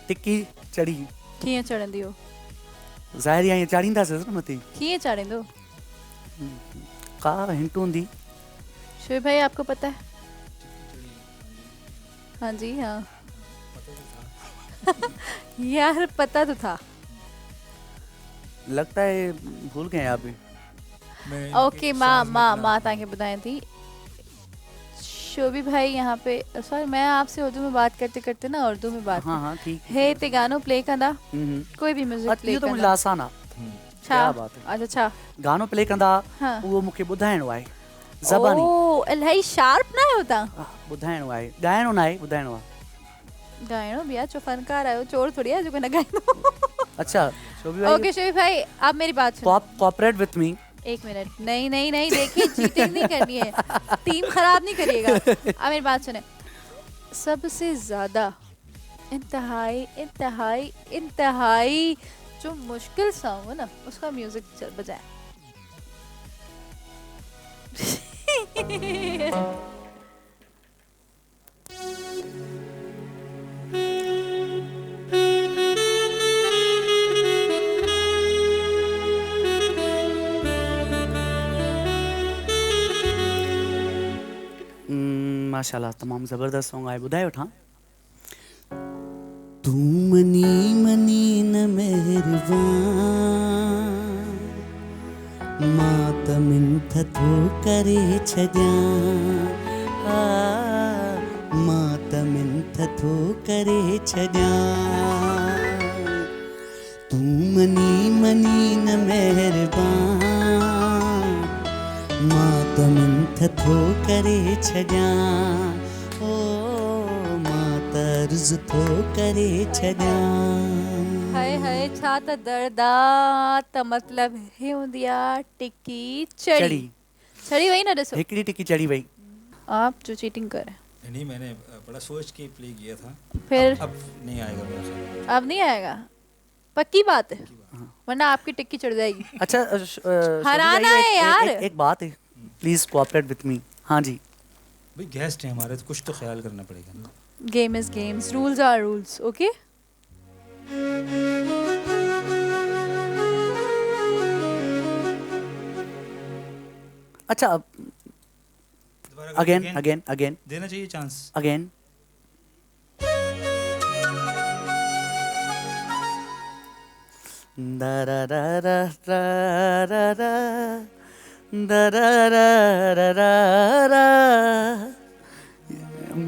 Speaker 3: टिक्की चढ़ी
Speaker 1: कीअं चढ़ंदी हो
Speaker 3: ज़ाहिर आहे ईअं चाढ़ींदासीं न मथे
Speaker 1: कीअं चाढ़ींदो
Speaker 3: का हिंट हूंदी
Speaker 1: शोएब भाई आपको पता है हाँ जी हाँ यार पता तो था
Speaker 3: लगता है भूल गए आप भी
Speaker 1: ओके माँ तव्हांखे ॿुधायां थी शोभी भाई यहाँ पे सॉरी मैं आपसे उर्दू में बात करते करते ना उर्दू में बात
Speaker 3: हाँ हाँ ठीक
Speaker 1: हे ते गानो प्ले कंदा कोई भी म्यूजिक
Speaker 3: अच्छा
Speaker 1: प्ले
Speaker 3: इहो त मुंहिंजे
Speaker 1: कंदा
Speaker 3: लाइ आसान आहे
Speaker 1: छा
Speaker 3: क्या बात है।
Speaker 1: अच्छा छा
Speaker 3: गानो प्ले कंदा
Speaker 1: हाँ।
Speaker 3: उहो मूंखे ॿुधाइणो आहे ज़बानी
Speaker 1: ओ इलाही शार्प ना आहियो तव्हां
Speaker 3: हा, ॿुधाइणो आहे ॻाइणो न आहे ॿुधाइणो आहे
Speaker 1: गाइणो भी आहे जो फनकार आयो चोर थोड़ी है जो न गाइनो
Speaker 3: अच्छा शोभी भाई
Speaker 1: ओके शोभी भाई आप मेरी बात सुनो
Speaker 3: कोऑपरेट विथ मी
Speaker 1: एक मिनट नहीं नहीं नहीं देखिए चीटिंग नहीं करनी है टीम खराब नहीं करिएगा आप मेरी बात सुने सबसे ज्यादा इंतहाई इंतहाई इंतहाई जो मुश्किल सॉन्ग हो ना उसका म्यूजिक बजाए
Speaker 3: माशाल्लाह तमामु ज़बरदस्त सॉन्ग आहे ॿुधाए वठां
Speaker 2: तू मनी मनी न मेहरबान मां त मिंथ थो करे छॾियां मां त मिंथ थो करे छॾियां तू मनी मनी न मेहरबान मां त मिंथ थो करे छॾियां ओ मां त अर्ज़ थो करे छॾियां
Speaker 1: हाय हाय छा त दर्दा त मतलब हे हूंदी आहे टिकी चढ़ी चढ़ी वही ना ॾिसो
Speaker 3: हिकिड़ी टिकी चढ़ी वई
Speaker 1: आप जो चीटिंग करे
Speaker 4: नहीं मैंने बड़ा सोच के प्ले किया था
Speaker 1: फिर
Speaker 4: अब नहीं आएगा मेरे से
Speaker 1: अब नहीं आएगा पक्की बात है वरना आपकी टिक्की चढ़ जाएगी।
Speaker 3: अच्छा
Speaker 1: हराना है यार।
Speaker 3: एक बात है, प्लीज कोऑपरेट विथ मी। हाँ जी,
Speaker 4: भाई गेस्ट है हमारे, तो कुछ तो ख्याल करना पड़ेगा ना।
Speaker 1: Game is games, rules are rules, okay.
Speaker 3: अच्छा
Speaker 4: दोबारा
Speaker 3: अगेन अगेन अगेन
Speaker 4: देना चाहिए चांस।
Speaker 3: अगेन।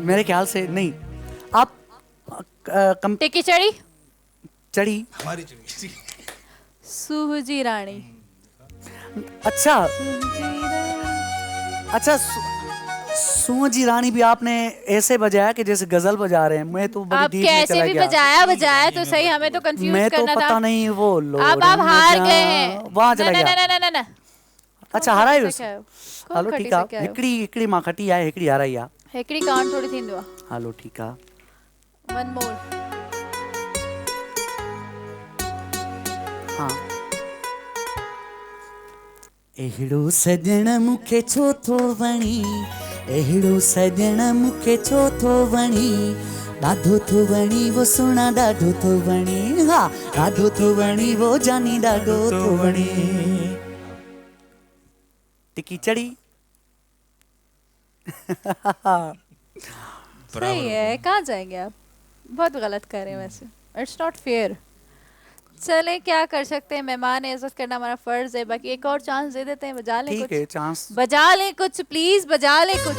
Speaker 3: मेरे ख्याल से नहीं, आप
Speaker 1: टिक्की चढ़ी,
Speaker 3: चढ़ी।
Speaker 4: हमारी चुनी।
Speaker 1: सूजी रानी।
Speaker 3: अच्छा अच्छा, सूजी रानी भी आपने ऐसे बजाया कि जैसे गजल बजा रहे हैं। मैं तो बड़ी
Speaker 1: आप
Speaker 3: डीप में
Speaker 1: कैसे
Speaker 3: चला
Speaker 1: भी
Speaker 3: गया।
Speaker 1: बजाया तो सही, हमें तो कंफ्यूज
Speaker 3: मैं तो
Speaker 1: करना
Speaker 3: पता
Speaker 1: था।
Speaker 3: नहीं वो लो।
Speaker 1: अब आप हार गए हैं,
Speaker 3: वहां चला गया।
Speaker 1: ना।
Speaker 3: अच्छा हाराई
Speaker 1: कौन
Speaker 3: बस।
Speaker 1: खटी से क्या
Speaker 3: हलो
Speaker 1: कौन
Speaker 3: ठीक
Speaker 1: खटी से
Speaker 3: आहे,
Speaker 1: क्या आयो?
Speaker 3: हिकिड़ी मां खटी आहे, हिकिड़ी हाराई आहे।
Speaker 1: हिकिड़ी काउंट थोड़ी थींदो आहे।
Speaker 3: हलो ठीक आहे।
Speaker 1: One more.
Speaker 3: हाँ। एहिड़ो सजण मूंखे छो थो वणी, एहिड़ो सजण मूंखे छो थो वणी, ॾाढो थो वणी वो सुहिणा, ॾाढो थो वणी, हा ॾाढो थो वणी वो जानी, ॾाढो थो वणी। टिकी चढ़ी।
Speaker 1: सही है, कहाँ जाएंगे आप? बहुत गलत कर रहे हैं वैसे, इट्स नॉट फेयर। चले क्या कर सकते हैं, मेहमान इज्जत करना हमारा फर्ज है। बाकी एक और चांस दे देते हैं, बजा लें
Speaker 3: ठीक
Speaker 1: कुछ।
Speaker 3: है, चांस
Speaker 1: बजा लें कुछ, प्लीज बजा लें कुछ।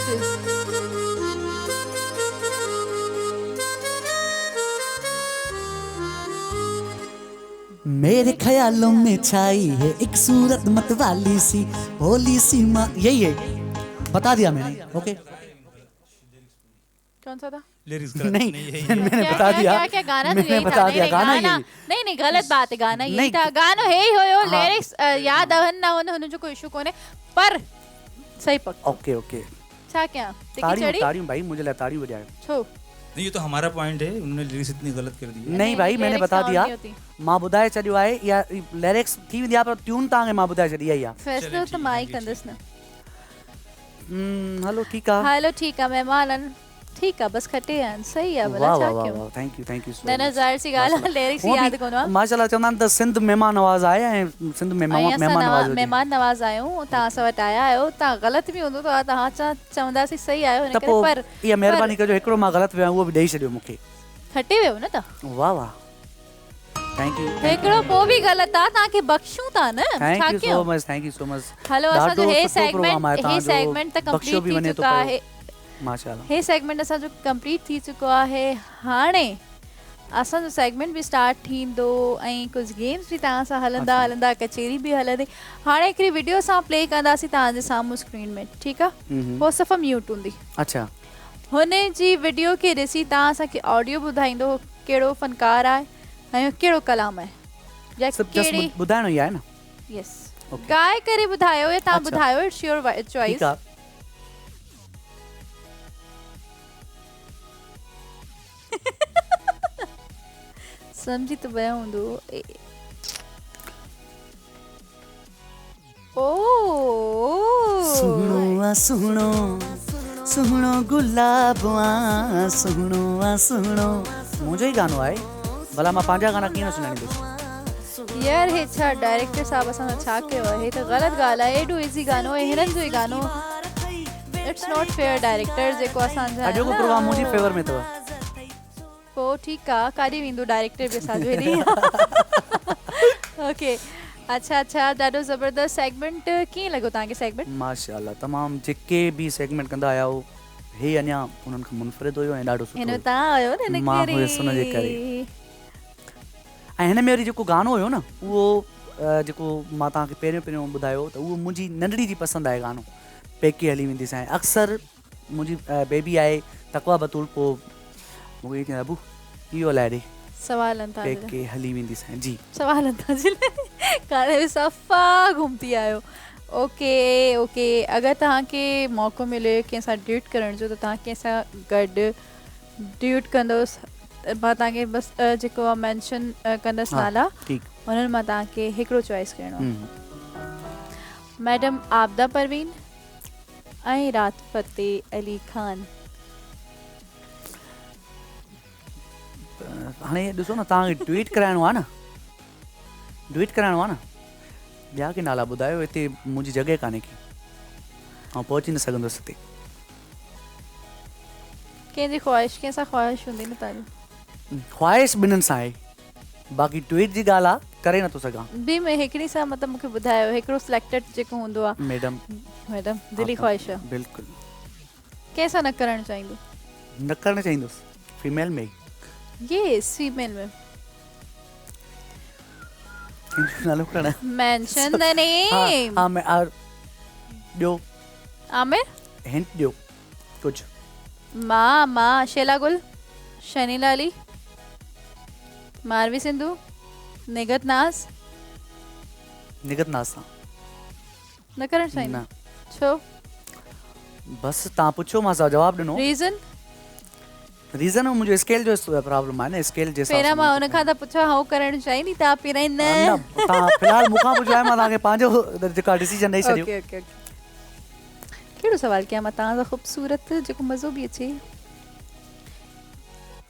Speaker 2: मेरे ख्यालों में छाई है एक सूरत मतवाली सी, भोली सी माँ। यही है, बता दिया मैंने। ओके
Speaker 1: कौन सा था?
Speaker 4: लिरिक्स
Speaker 3: नहीं,
Speaker 4: यही है।
Speaker 3: मैंने
Speaker 1: क्या-
Speaker 3: बता
Speaker 1: क्या-
Speaker 3: दिया।
Speaker 1: क्या- क्या गाना तो
Speaker 3: मैंने
Speaker 1: यही था।
Speaker 3: बता
Speaker 1: नहीं,
Speaker 3: दिया,
Speaker 1: नहीं,
Speaker 3: गाना
Speaker 1: गाना
Speaker 3: यही।
Speaker 1: नहीं गलत बात है, गाना यही
Speaker 3: नहीं।
Speaker 1: था। गाना है ही हो
Speaker 3: हाँ।
Speaker 1: लिरिक्स याद अवन ना होने जो कोई इशू कोने, पर सही पक्का।
Speaker 3: Okay okay.
Speaker 1: अच्छा क्या टिकी
Speaker 3: ताड़ियों
Speaker 1: चढ़ी
Speaker 3: ताड़ियों भाई, मुझे लगा ताड़ियों बजाए।
Speaker 1: छो।
Speaker 4: नहीं, ये तो हमारा पॉइंट है, उन्होंने लिरिक्स इतनी गलत कर दी है।
Speaker 3: नहीं भाई, मैंने
Speaker 1: lyrics
Speaker 3: बता
Speaker 1: count
Speaker 3: दिया।
Speaker 1: नहीं होती।
Speaker 3: मां ॿुधाए छॾियो आहे, या लिरिक्स थी वेंदी आहे, पर ट्यून तव्हांखे मां ॿुधाए छॾी आहे।
Speaker 1: फैसलो तो माई कंदस ना।
Speaker 3: हलो ठीक आहे।
Speaker 1: हलो ठीक है, मेहमान ठीक है, बस खटे हैं, सही है। भला
Speaker 3: वाह
Speaker 1: छा
Speaker 3: वाह वाह
Speaker 1: क्यों
Speaker 3: वाह, थैंक यू सो
Speaker 1: नैना ज़ाहिर सी ॻाल्हि आहे, लिरिक्स यादि कोन आहे।
Speaker 3: माशाल्लाह चवंदा आहिनि त सिंध महिमान नवाज़ आहे, ऐं सिंध में
Speaker 1: ऐं असां
Speaker 3: महिमान नवाज़
Speaker 1: महिमान नवाज़ आहियूं, तव्हां असां वटि आया आहियो। तव्हां ग़लति बि हूंदो त तव्हां चवंदासीं सही आहियो, हिन
Speaker 3: त
Speaker 1: करे। पर
Speaker 3: पोइ इहा महिरबानी कजो, हिकिड़ो मां ग़लति वियो उहो बि ॾेई छॾियो मूंखे।
Speaker 1: खटे वियो न तव्हां।
Speaker 3: वाह वाह, थैंक यू
Speaker 1: हिकिड़ो पोइ बि ग़लति आहे, तव्हांखे बख़्शूं था न। छा
Speaker 3: थैंक यू
Speaker 1: कयूं?
Speaker 3: So much, thank you so much.
Speaker 1: Hello, असांजो
Speaker 3: ॾाढो
Speaker 1: हे
Speaker 3: सुठो प्रोग्राम आहे
Speaker 1: सेगमेंट
Speaker 3: तव्हांजो,
Speaker 1: त
Speaker 3: बख़्शियो
Speaker 1: कंप्लीट
Speaker 3: बि
Speaker 1: थी
Speaker 3: वञे थो
Speaker 1: चुको
Speaker 3: पियो।
Speaker 1: आहे।
Speaker 3: माशाल्लाह।
Speaker 1: हे सेगमेंट असांजो कंप्लीट थी चुको आहे। हाणे असांजो सेगमेंट बि स्टार्ट थींदो ऐं कुझु गेम्स बि तव्हां सां हलंदा हलंदा, कचेरी बि हलंदी। हाणे हिकिड़ी वीडियो असां प्ले कंदासीं तव्हांजे साम्हूं स्क्रीन में, ठीकु आहे? उहो सिर्फ़ु म्यूट हूंदी।
Speaker 3: अच्छा,
Speaker 1: हुन जी वीडियो खे ॾिसी तव्हां असांखे ऑडियो ॿुधाईंदो कहिड़ो फनकार आहे ऐं कहिड़ो कलाम आहे, या
Speaker 3: सिर्फ़ु
Speaker 1: कहिड़ी।
Speaker 3: जस्ट ॿुधाइणो ई आहे न।
Speaker 1: यस,
Speaker 3: Okay.
Speaker 1: गाए करे ॿुधायो या तव्हां
Speaker 3: अच्छा।
Speaker 1: ॿुधायो, इट्स योर चॉइस।
Speaker 3: ठीकु आहे।
Speaker 1: समझी तो विया हूंदो। ओ
Speaker 2: सुहिणो आ सुहिणो, सुहिणो गुलाब आ, सुहिणो आ सुहिणो।
Speaker 3: मुंहिंजो ई गानो आहे, भला मां पंहिंजा गाना कीअं न सुञाणींदुसि।
Speaker 1: यार हे छा डायरेक्टर साहब असां सां छा कयो आहे? हे त ग़लति ॻाल्हि आहे। एॾो इज़ी गानो आहे, हिननि जो ई गानो। It's not fair. डायरेक्टर जेको असांजा
Speaker 3: अॼोको प्रोग्राम मुंहिंजी फेवर में अथव।
Speaker 1: पोइ ठीकु आहे, काॾे वेंदो डायरेक्टर बि असांजो हेॾे। ओके, अच्छा अच्छा, ॾाढो ज़बरदस्त सेगमेंट। कीअं लॻो तव्हांखे सेगमेंट?
Speaker 3: माशाल्लाह, तमामु जेके बि सेगमेंट कंदा आया हो, हे अञा उन्हनि खां मुनफ़रिद हुयो ऐं ॾाढो सुठो
Speaker 1: हिन
Speaker 3: हुयो।
Speaker 1: तव्हां आयो न,
Speaker 3: मां हुयसि हुनजे करे। ऐं हिन में वरी जेको गानो हुयो न, उहो जेको मां तव्हांखे पहिरियों ॿुधायो त उहो मुंहिंजी नंढड़ी जी पसंदि आहे गानो। पेके हली वेंदी सां अक्सर मुंहिंजी बेबी आहे तकवा बतूल, पोइ मूंखे चवंदा अबू इहो हलाए ॾे,
Speaker 1: सवालनि था
Speaker 3: पेके हली वेंदी सां। जी,
Speaker 1: सवालनि था गाने में सफ़ा घुमती आहियो। ओके ओके, अगरि तव्हांखे मौक़ो मिले कंहिंसां ड्यूट करण जो, त तव्हां कंहिंसां गॾु ड्यूट कंदोसि। मां तव्हांखे बसि जेको आहे मैंशन कंदसि नाला।
Speaker 3: ठीकु।
Speaker 1: उन्हनि मां तव्हांखे हिकिड़ो चॉइस करिणो आहे मैडम आबदा परवीन ऐं राहत फ़तेह अली ख़ान।
Speaker 3: हाणे ॾिसो न तव्हांखे ट्वीट कराइणो आहे न ॿिया के नाला ॿुधायो हिते मुंहिंजी जॻह कान्हे की ऐं पहुची न सघंदुसि हिते
Speaker 1: कंहिंजी ख़्वाहिश कंहिंसां ख़्वाहिश हूंदी न तव्हांजी
Speaker 3: ख़्वाहिश ॿिन्हिनि सां आहे बाक़ी ट्वीट जी ॻाल्हि आहे करे नथो सघां
Speaker 1: ॿी में हिकिड़ी सां मतिलबु मूंखे ॿुधायो हिकिड़ो सिलेक्टेड जेको हूंदो आहे
Speaker 3: मैडम
Speaker 1: दिली ख़्वाहिश आहे
Speaker 3: बिल्कुलु
Speaker 1: कंहिंसां न करणु चाहींदो
Speaker 3: न करणु चाहींदुसि फीमेल में
Speaker 1: यस फीमेल में
Speaker 3: नालो करणु
Speaker 1: मेंशन द नेम
Speaker 3: हाँ मैं ॾियो
Speaker 1: आमिर
Speaker 3: हिंट ॾियो कुझु
Speaker 1: मां शेला गुल शनीला अली मारवी सिंधु निगत नाज़
Speaker 3: सां
Speaker 1: न करणु चाहींदा
Speaker 3: न
Speaker 1: छो
Speaker 3: बसि तव्हां पुछो मां जवाबु ॾिनो
Speaker 1: रीज़न
Speaker 3: मुंहिंजो स्केल जो प्रॉब्लम आहे न स्केल जे हिसाब
Speaker 1: पहिरियां
Speaker 3: सां
Speaker 1: मां हुन खां त पुछां हू करणु चाहींदी तव्हां पहिरियां
Speaker 3: न तव्हां फ़िलहाल मूंखां पुछो आहे मां तव्हांखे पंहिंजो जेका डिसीजन ॾेई छॾियो
Speaker 1: कहिड़ो सवाल कयां मां तव्हां ख़ूबसूरत जेको मज़ो बि अचे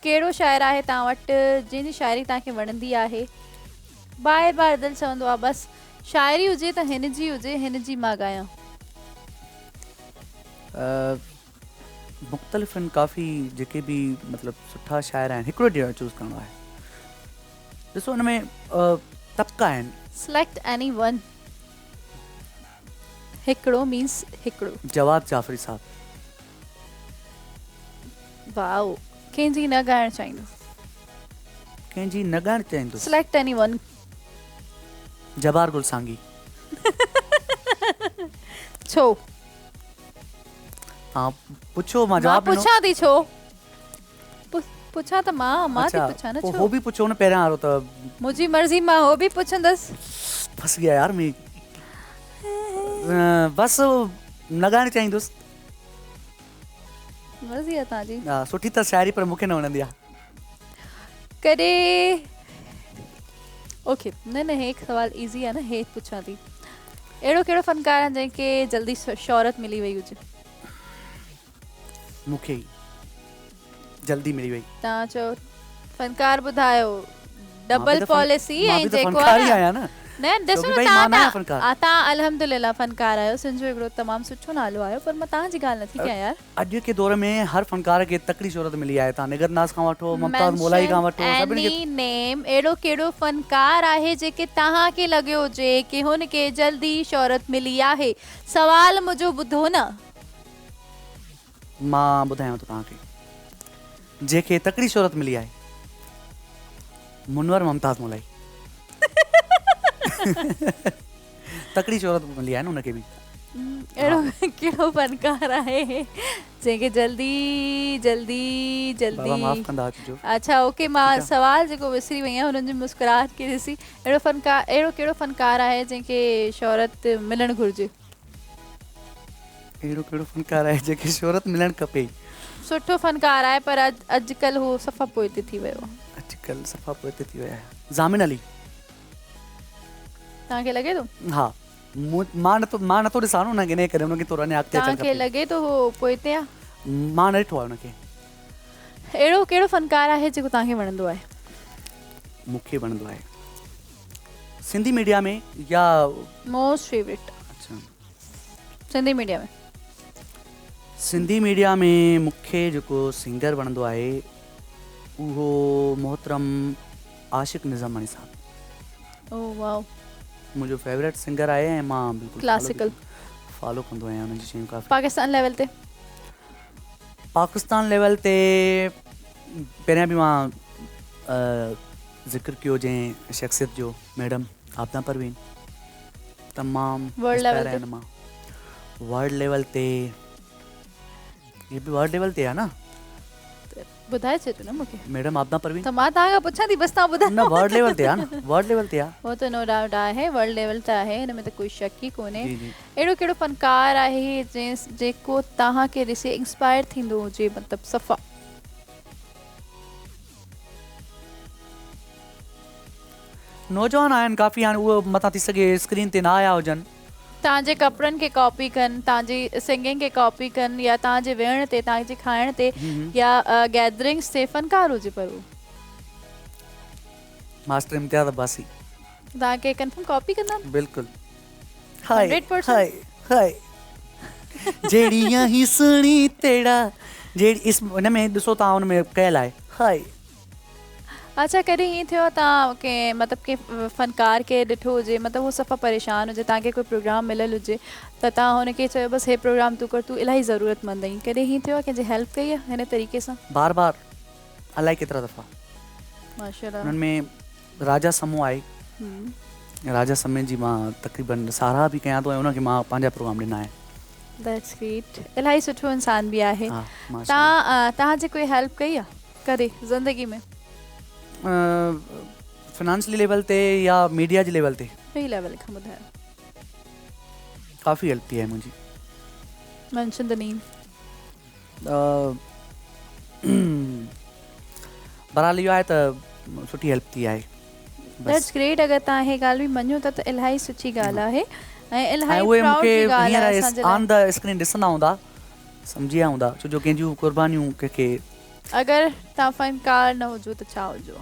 Speaker 1: कहिड़ो शाइर आहे तव्हां वटि जंहिंजी शाइरी तव्हांखे वणंदी आहे बार दिलि चवंदो आहे बसि शाइरी हुजे त हिन जी हुजे हिन जी मां ॻायां
Speaker 3: मुख़्तलिफ़ आहिनि काफ़ी जेके बि मतिलबु सुठा शाइर आहिनि हिकिड़ो चूज़ करिणो आहे ॾिसो हिन में तबका आहिनि
Speaker 1: सिलेक्ट एनी वन हिकिड़ो मीन्स हिकिड़ो
Speaker 3: जवाद जाफ़री साहब
Speaker 1: वाओ कंहिंजी न ॻाइणु चाहींदुसि
Speaker 3: कंहिंजी न ॻाइणु चाहींदुसि
Speaker 1: सिलेक्ट एनी वन
Speaker 3: जबार गुलसांगी
Speaker 1: छो
Speaker 3: हाँ पुछो मां
Speaker 1: मां
Speaker 3: जवाब ॾिनो
Speaker 1: पुछां थी छो पुछां त मां थी
Speaker 3: अच्छा
Speaker 1: पुछां न
Speaker 3: पोइ
Speaker 1: छो
Speaker 3: हो बि पुछो न पहिरियां वारो त
Speaker 1: मुंहिंजी मर्ज़ी मां हो बि पुछंदसि
Speaker 3: फंस गया यार मैं बस न ॻाइणु चाहींदुसि
Speaker 1: मर्ज़ी आहे तव्हांजी
Speaker 3: सुठी त शाइरी पर मूंखे न वणंदी आहे
Speaker 1: कॾहिं ओके न हे सवाल इज़ी आहे न हे पुछां थी अहिड़ो कहिड़ो फ़नकार आहे जंहिंखे जल्दी शोहरत मिली वई हुजे
Speaker 3: मूंखे जल्दी मिली वई
Speaker 1: तव्हां चओ फ़नकार ॿुधायो डबल पॉलिसी ऐं जेको
Speaker 3: फ़नकार ई
Speaker 1: आहे
Speaker 3: आहियां न
Speaker 1: न ॾिसो
Speaker 3: छोकी
Speaker 1: न
Speaker 3: भई मां न आहियां फ़नकार।
Speaker 1: तव्हां अल्हम्दुलिल्लाह फ़नकार आहियो सिंधु हिकिड़ो तमामु सुठो नालो आयो पर मां तव्हांजी ॻाल्हि नथी कयां यार
Speaker 3: अॼु के दौर में हर फ़नकार खे तकड़ी शोहरत मिली आहे तव्हां निगर नाज़ खां वठो मुमताज़ मोलाई खां वठो सभिनी खे
Speaker 1: एनी नेम अहिड़ो कहिड़ो फ़नकार आहे जेके तव्हांखे लॻियो हुजे की हुनखे जल्दी शोहरत मिली आहे सवाल मुंहिंजो ॿुधो न
Speaker 3: मां ॿुधायांव थो तव्हांखे जंहिंखे तकड़ी शोहरत मिली आहे मुनवर मुमताज़ मोलाई तकड़ी शोहरत मिली आहे न उनखे बि
Speaker 1: अहिड़ो कहिड़ो फ़नकार आहे जंहिंखे जल्दी
Speaker 3: बाबा माफ़ कंदा अचिजो
Speaker 1: अच्छा ओके मां सवाल जेको विसरी वई आहियां हुननि जी मुस्कुराहट खे ॾिसी अहिड़ो कहिड़ो फ़नकार आहे जंहिंखे शोहरत मिलणु घुरिजे
Speaker 3: अहिड़ो कहिड़ो फ़नकार आहे जंहिंखे शोहरत मिलणु खपे
Speaker 1: सुठो फ़नकार आहे पर अॼुकल्ह हू सफ़ा पोइते थी वियो
Speaker 3: अॼुकल्ह सफ़ा पोइते थी विया आहे ज़ामिन अली
Speaker 1: तव्हांखे लॻे थो
Speaker 3: हा मां नथो ॾिसां न हुनखे इन करे हुनखे थोरो अञा अॻिते अचणु
Speaker 1: तव्हांखे
Speaker 3: खपे
Speaker 1: लॻे थो हो पोइते आहे
Speaker 3: मां न ॾिठो आहे हुनखे
Speaker 1: अहिड़ो कहिड़ो फ़नकार आहे जेको तव्हांखे वणंदो आहे
Speaker 3: मूंखे वणंदो आहे सिंधी मीडिया में या
Speaker 1: मोस्ट फेवरेट
Speaker 3: अच्छा
Speaker 1: सिंधी मीडिया में
Speaker 3: सिंधी मीडिया में मूंखे जेको सिंगर वणंदो आहे उहो मोहतरम आशिक़ निज़ामानी साहब
Speaker 1: ओ वाओ
Speaker 3: मुंहिंजो फेवरेट सिंगर आहे ऐं मां बिल्कुलु
Speaker 1: क्लासिकल
Speaker 3: फॉलो कंदो आहियां हुनजी शयूं काफ़ी
Speaker 1: पाकिस्तान लेवल ते
Speaker 3: पाकिस्तान लेवल ते पहिरियां बि मां ज़िक्र कयो जंहिं शख़्सियत जो मैडम आबदा परवीन तमामु
Speaker 1: वर्ल्ड लेवल ते
Speaker 3: आहिनि मां वर्ल्ड लेवल ते ये बि वर्ल्ड लेवल ते आहे न
Speaker 1: ॿुधाए छॾियो न मूंखे
Speaker 3: मैडम आबदा परवीन
Speaker 1: त मां तव्हांखां पुछां थी बसि तव्हां ॿुधायो
Speaker 3: न वर्ल्ड लेवल ते आहे न वर्ल्ड लेवल ते आहे
Speaker 1: हो त नो डाउट आहे वर्ल्ड लेवल ते आहे हिन में त कोई शक ई कोन्हे
Speaker 3: जी जी
Speaker 1: अहिड़ो कहिड़ो फ़नकार आहे जेको तव्हांखे ॾिसी इंस्पायर थींदो हुजे मतिलबु सफ़ा
Speaker 3: नौजवान आहिनि काफ़ी, हाणे उहो मथां थी सघे स्क्रीन ते न आया हुजनि।
Speaker 1: तव्हांजे कपिड़नि खे कॉपी कनि, तव्हांजी सिंगिंग खे कॉपी कनि, या तव्हांजे वेहण ते, तव्हांजे खाइण ते, या गैदरिंग्स ते फ़नकार हुजे पर उहो
Speaker 3: मास्टर इम्तियाज़ अब्बासी
Speaker 1: तव्हांखे कंफर्म कॉपी कंदा?
Speaker 3: बिल्कुलु। हाय
Speaker 1: 100%?
Speaker 3: हाय हाय जहिड़ियां ही सुणी तेड़ा, जहिड़ी इस हुन में ॾिसो तव्हां हुन में कयल आहे हाय।
Speaker 1: अच्छा, कॾहिं हीअं थियो तव्हां के मतिलबु के फ़नकार खे ॾिठो हुजे, मतिलबु उहो सफ़ा परेशान हुजे, तव्हांखे कोई प्रोग्राम मिलियल हुजे त तव्हां हुनखे चयो बसि हे प्रोग्राम तूं कर, तूं इलाही ज़रूरतमंद आहीं, कॾहिं हीअं थियो आहे कंहिंजी हेल्प कई आहे हिन तरीक़े सां?
Speaker 3: बार बार अलाए केतिरा दफ़ा।
Speaker 1: माशाल्लाह।
Speaker 3: हुननि में राजा समूह आहे, राजा समय जी मां तक़रीबन साराह बि कयां थो ऐं हुनखे मां पंहिंजा प्रोग्राम ॾिना आहिनि।
Speaker 1: दैट्स ग्रेट, इलाही सुठो इंसान बि आहे।
Speaker 3: हा, माशाल्लाह।
Speaker 1: तव्हांजे कोई हेल्प कई आहे कॾहिं ज़िंदगी में?
Speaker 3: फाइनेंशियली लेवल ते या मीडिया जे लेवल ते?
Speaker 1: कई लेवल खां ॿुधायो।
Speaker 3: काफ़ी हेल्प थी आहे मुंहिंजी।
Speaker 1: मेंशन द नेम।
Speaker 3: बहरहाल इहो आहे त सुठी हेल्प थी आहे।
Speaker 1: दैट्स ग्रेट, अगरि तव्हां हे ॻाल्हि बि मञो था त इलाही सुठी ॻाल्हि आहे ऐं इलाही
Speaker 3: उहे
Speaker 1: प्राउड
Speaker 3: मूंखे
Speaker 1: जी ॻाल्हि आहे असांजे
Speaker 3: हींअर ऑन
Speaker 1: लाइ।
Speaker 3: द स्क्रीन ॾिसंदा हूंदा, सम्झी विया हूंदा, छो जो कंहिंजूं कुर्बानियूं कंहिंखे
Speaker 1: अगरि तव्हां फ़नकार न हुजो त छा हुजो?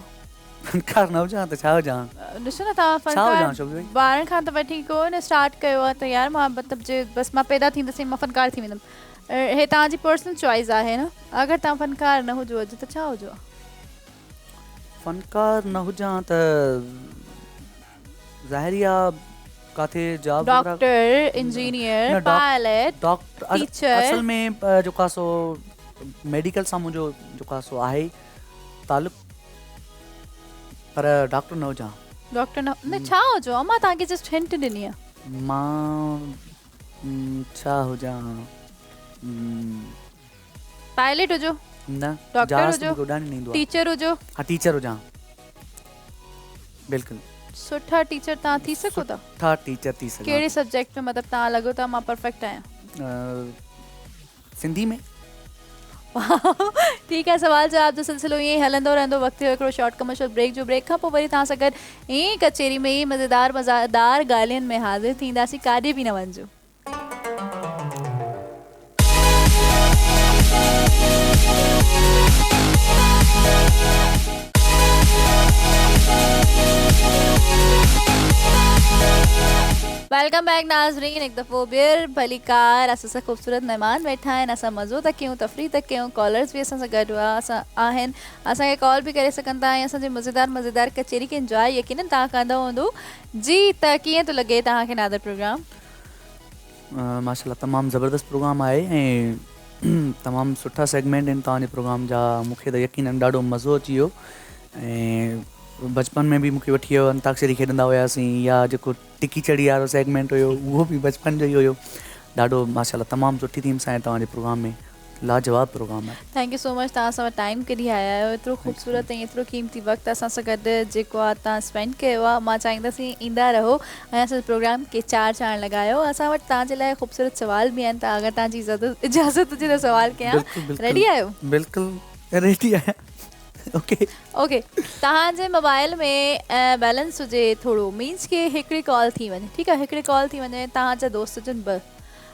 Speaker 3: फनकार न हुजां त छा हुजां?
Speaker 1: ॾिसो न, तव्हां
Speaker 3: छा हुजां
Speaker 1: फ़नकार
Speaker 3: शोभी भाई?
Speaker 1: ॿारनि खां त वठी कोन स्टार्ट कयो आहे त यार मां मतिलबु जे बसि मां पैदा थींदसि मां फ़नकार थी वेंदमि, हे तव्हांजी पर्सनल चॉइस आहे न। अगरि तव्हां फ़नकार न हुजो अॼु त छा हुजो?
Speaker 3: फनकार न हुजां त ज़ाहिरी आहे काथे job
Speaker 1: doctor, engineer, pilot,
Speaker 3: doctor
Speaker 1: teacher.
Speaker 3: असल में जेको आहे सो मेडिकल सां मुंहिंजो जेको आहे सो आहे तालुक़, पर डॉक्टर न हुजां।
Speaker 1: डॉक्टर न छा हुजो? मां तव्हांखे जस्ट हिंट ॾिनी आहे।
Speaker 3: मां छा हुजां?
Speaker 1: पायलट हुजो,
Speaker 3: न,
Speaker 1: डॉक्टर
Speaker 3: जहाज़
Speaker 1: हुजो,
Speaker 3: मूंखे उॾाइण न ईंदो आहे।
Speaker 1: टीचर हुजो।
Speaker 3: हा, टीचर हुजां, बिल्कुलु।
Speaker 1: सुठा टीचर तव्हां थी सघो था?
Speaker 3: सुठा टीचर थी सघां।
Speaker 1: कहिड़े सब्जेक्ट में मतिलबु तव्हां लॻो था मां परफेक्ट आहियां?
Speaker 3: सिंधी में।
Speaker 1: ठीकु आहे, सवाल जवाब जो सिलसिलो ईअं ई हलंदो रहंदो। वक़्तु हिकिड़ो शॉर्ट कमर्शियल ब्रेक जो, ब्रेक खां पोइ वरी तव्हां सां गॾु ईअं कचेरी में ई मज़ेदार ॻाल्हियुनि में हाज़िर थींदासीं, काॾे बि न वञिजो। वेलकम बैक नाज़रीन, एक दफ़ो ॿीहर भली कार असां सां ख़ूबसूरत महिमान वेठा आहिनि। असां मज़ो था कयूं, तफ़री था कयूं, कॉलर्स बि असां सां गॾु आहिनि, असांखे कॉल बि करे सघनि था ऐं असांजी मज़ेदार कचेरी खे इंजॉय यकीनन तव्हां कंदो हूंदो। जी, त कीअं थो लॻे तव्हांखे नादर प्रोग्राम?
Speaker 3: माशाल्लाह तमामु ज़बरदस्त प्रोग्राम आहे ऐं तमामु सुठा सेगमेंट आहिनि तव्हांजे प्रोग्राम जा। मूंखे त यकीनन ॾाढो मज़ो अची वियो ऐं बचपन में बि मूंखे वठी वियो, अंताक्षरी खेॾंदा हुआसीं, या जेको टिकी चढ़ी वारो सेगमेंट हुयो उहो बि बचपन जो ई हुयो। ॾाढो माशाल्लाह तमामु सुठी थीम्स आहिनि तव्हांजे प्रोग्राम में, लाजवाब प्रोग्राम आहे।
Speaker 1: थैंक यू सो मच, तव्हां असां वटि टाइम कढी आया आहियो, एतिरो ख़ूबसूरत ऐं एतिरो क़ीमती वक़्तु असां सां गॾु जेको आहे तव्हां स्पेंड कयो आहे। मां चाहींदसि ईंदा रहो ऐं असांजे प्रोग्राम खे चार चांद लॻायो। असां वटि तव्हांजे लाइ ख़ूबसूरत सवाल बि आहिनि, त अगरि तव्हांजी इजाज़त हुजे त सवाल कयां? रेडी आहियो?
Speaker 3: बिल्कुलु रेडी आहियां। ओके,
Speaker 1: तव्हांजे मोबाइल में बैलेंस हुजे थोरो, मीन्स कि हिकिड़ी कॉल थी वञे, ठीकु आहे, हिकिड़ी कॉल थी वञे, तव्हांजा दोस्त हुजनि ॿ।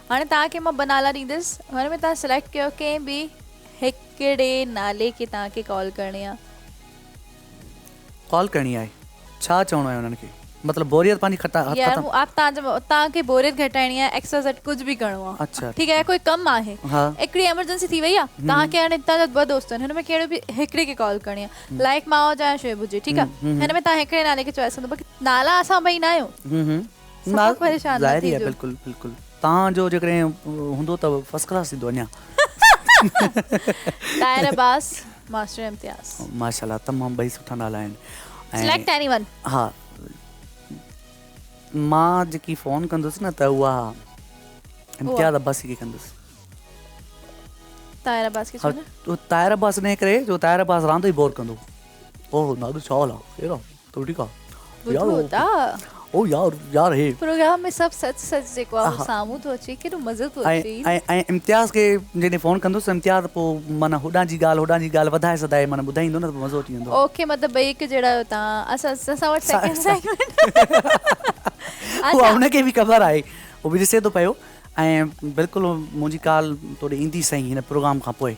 Speaker 1: हाणे तव्हांखे मां ॿ नाला ॾींदसि, हुन में तव्हां सिलेक्ट कयो कंहिं बि हिकिड़े नाले खे तव्हांखे कॉल करणी आहे।
Speaker 3: कॉल करणी आहे, छा चवणो आहे उन्हनि खे? मतिलबु बोरियत पंहिंजी
Speaker 1: यार आप तव्हांखे बोरियत घटाइणी आहे, एक्सरसाइज कुझु बि करिणो आहे।
Speaker 3: अच्छा,
Speaker 1: ठीकु आहे, कोई कमु आहे, हिकिड़ी एमरजेंसी थी वई आहे, तव्हांखे हाणे तव्हांजा ॿ दोस्त आहिनि, हिन में कहिड़ो बि हिकिड़े खे कॉल करणी आहे, लाइक मां हुजां शुएब हुजे, ठीकु आहे, हिन में तव्हां हिकिड़े नाले खे चॉइस कंदो। बाक़ी नाला असां ॿई न आहियूं, परेशान न थीजो।
Speaker 3: बिल्कुलु बिल्कुलु, तव्हांजो जेकॾहिं हूंदो त फर्स्ट क्लास थींदो अञा। ताहिर
Speaker 1: अब्बास, मास्टर इम्तियाज़।
Speaker 3: माशाल्लाह तमामु ॿई सुठा नाला आहिनि।
Speaker 1: Select anyone.
Speaker 3: हा, मां जेकी फ़ोन कंदुसि न त उहा इम्तियाज़ अब्बासी खे कंदुसि।
Speaker 1: ताहिर अब्बास खे छो?
Speaker 3: ताहिर अब्बास ने करे जो ताहिर अब्बास रांदि ई बोर कंदो। ओह नादू छा हाल आहे? केरु आहे? तूं ठीकु आहे? ओ यार हे
Speaker 1: प्रोग्राम में सब सच सच जेको आहे उहो साम्हूं थो अचे केॾो मज़ो थो अचे
Speaker 3: ऐं इम्तियाज़ खे जॾहिं फ़ोन कंदुसि इम्तियाज़ पोइ माना होॾां जी ॻाल्हि वधाए सदाए माना ॿुधाईंदो न त मज़ो अची वेंदो
Speaker 1: ओके मतलब ॿई हिकु जहिड़ा आहियो तव्हां असां वटि सेकंड सेगमेंट
Speaker 3: उहा हुनखे बि ख़बर आहे उहो बि ॾिसे थो पियो ऐं बिल्कुलु मुंहिंजी कॉल तोॾे ईंदी सही हिन प्रोग्राम खां पोइ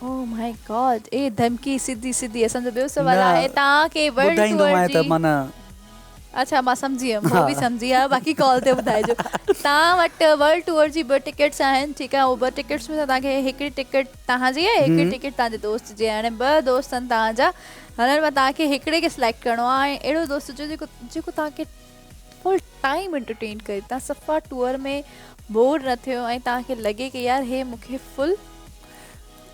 Speaker 1: ओह माय गॉड ए धमकी सिधी असांजो ॿियो सुवाल आहे तव्हांखे वर्ल्ड
Speaker 3: ॿुधाईंदो
Speaker 1: टूर
Speaker 3: आहे त
Speaker 1: जी
Speaker 3: माना
Speaker 1: अच्छा मां सम्झी वियमि उहो बि सम्झी विया बाक़ी कॉल ते ॿुधाइजो तव्हां वटि वर्ल्ड टूर जी 2 टिकट्स आहिनि ठीकु आहे उहो 2 टिकट्स में तव्हांखे हिकिड़ी टिकट तव्हांजी आहे हिकिड़ी टिकट तव्हांजे दोस्त जी आहे हाणे 2 दोस्त आहिनि तव्हांजा हुननि मां तव्हांखे हिकिड़े खे सिलेक्ट करिणो आहे ऐं अहिड़ो दोस्त जो जेको तव्हांखे फुल टाइम एंटरटेन करे तव्हां सफ़ा टूर में बोर न थियो ऐं तव्हांखे लॻे की यार हे मूंखे फुल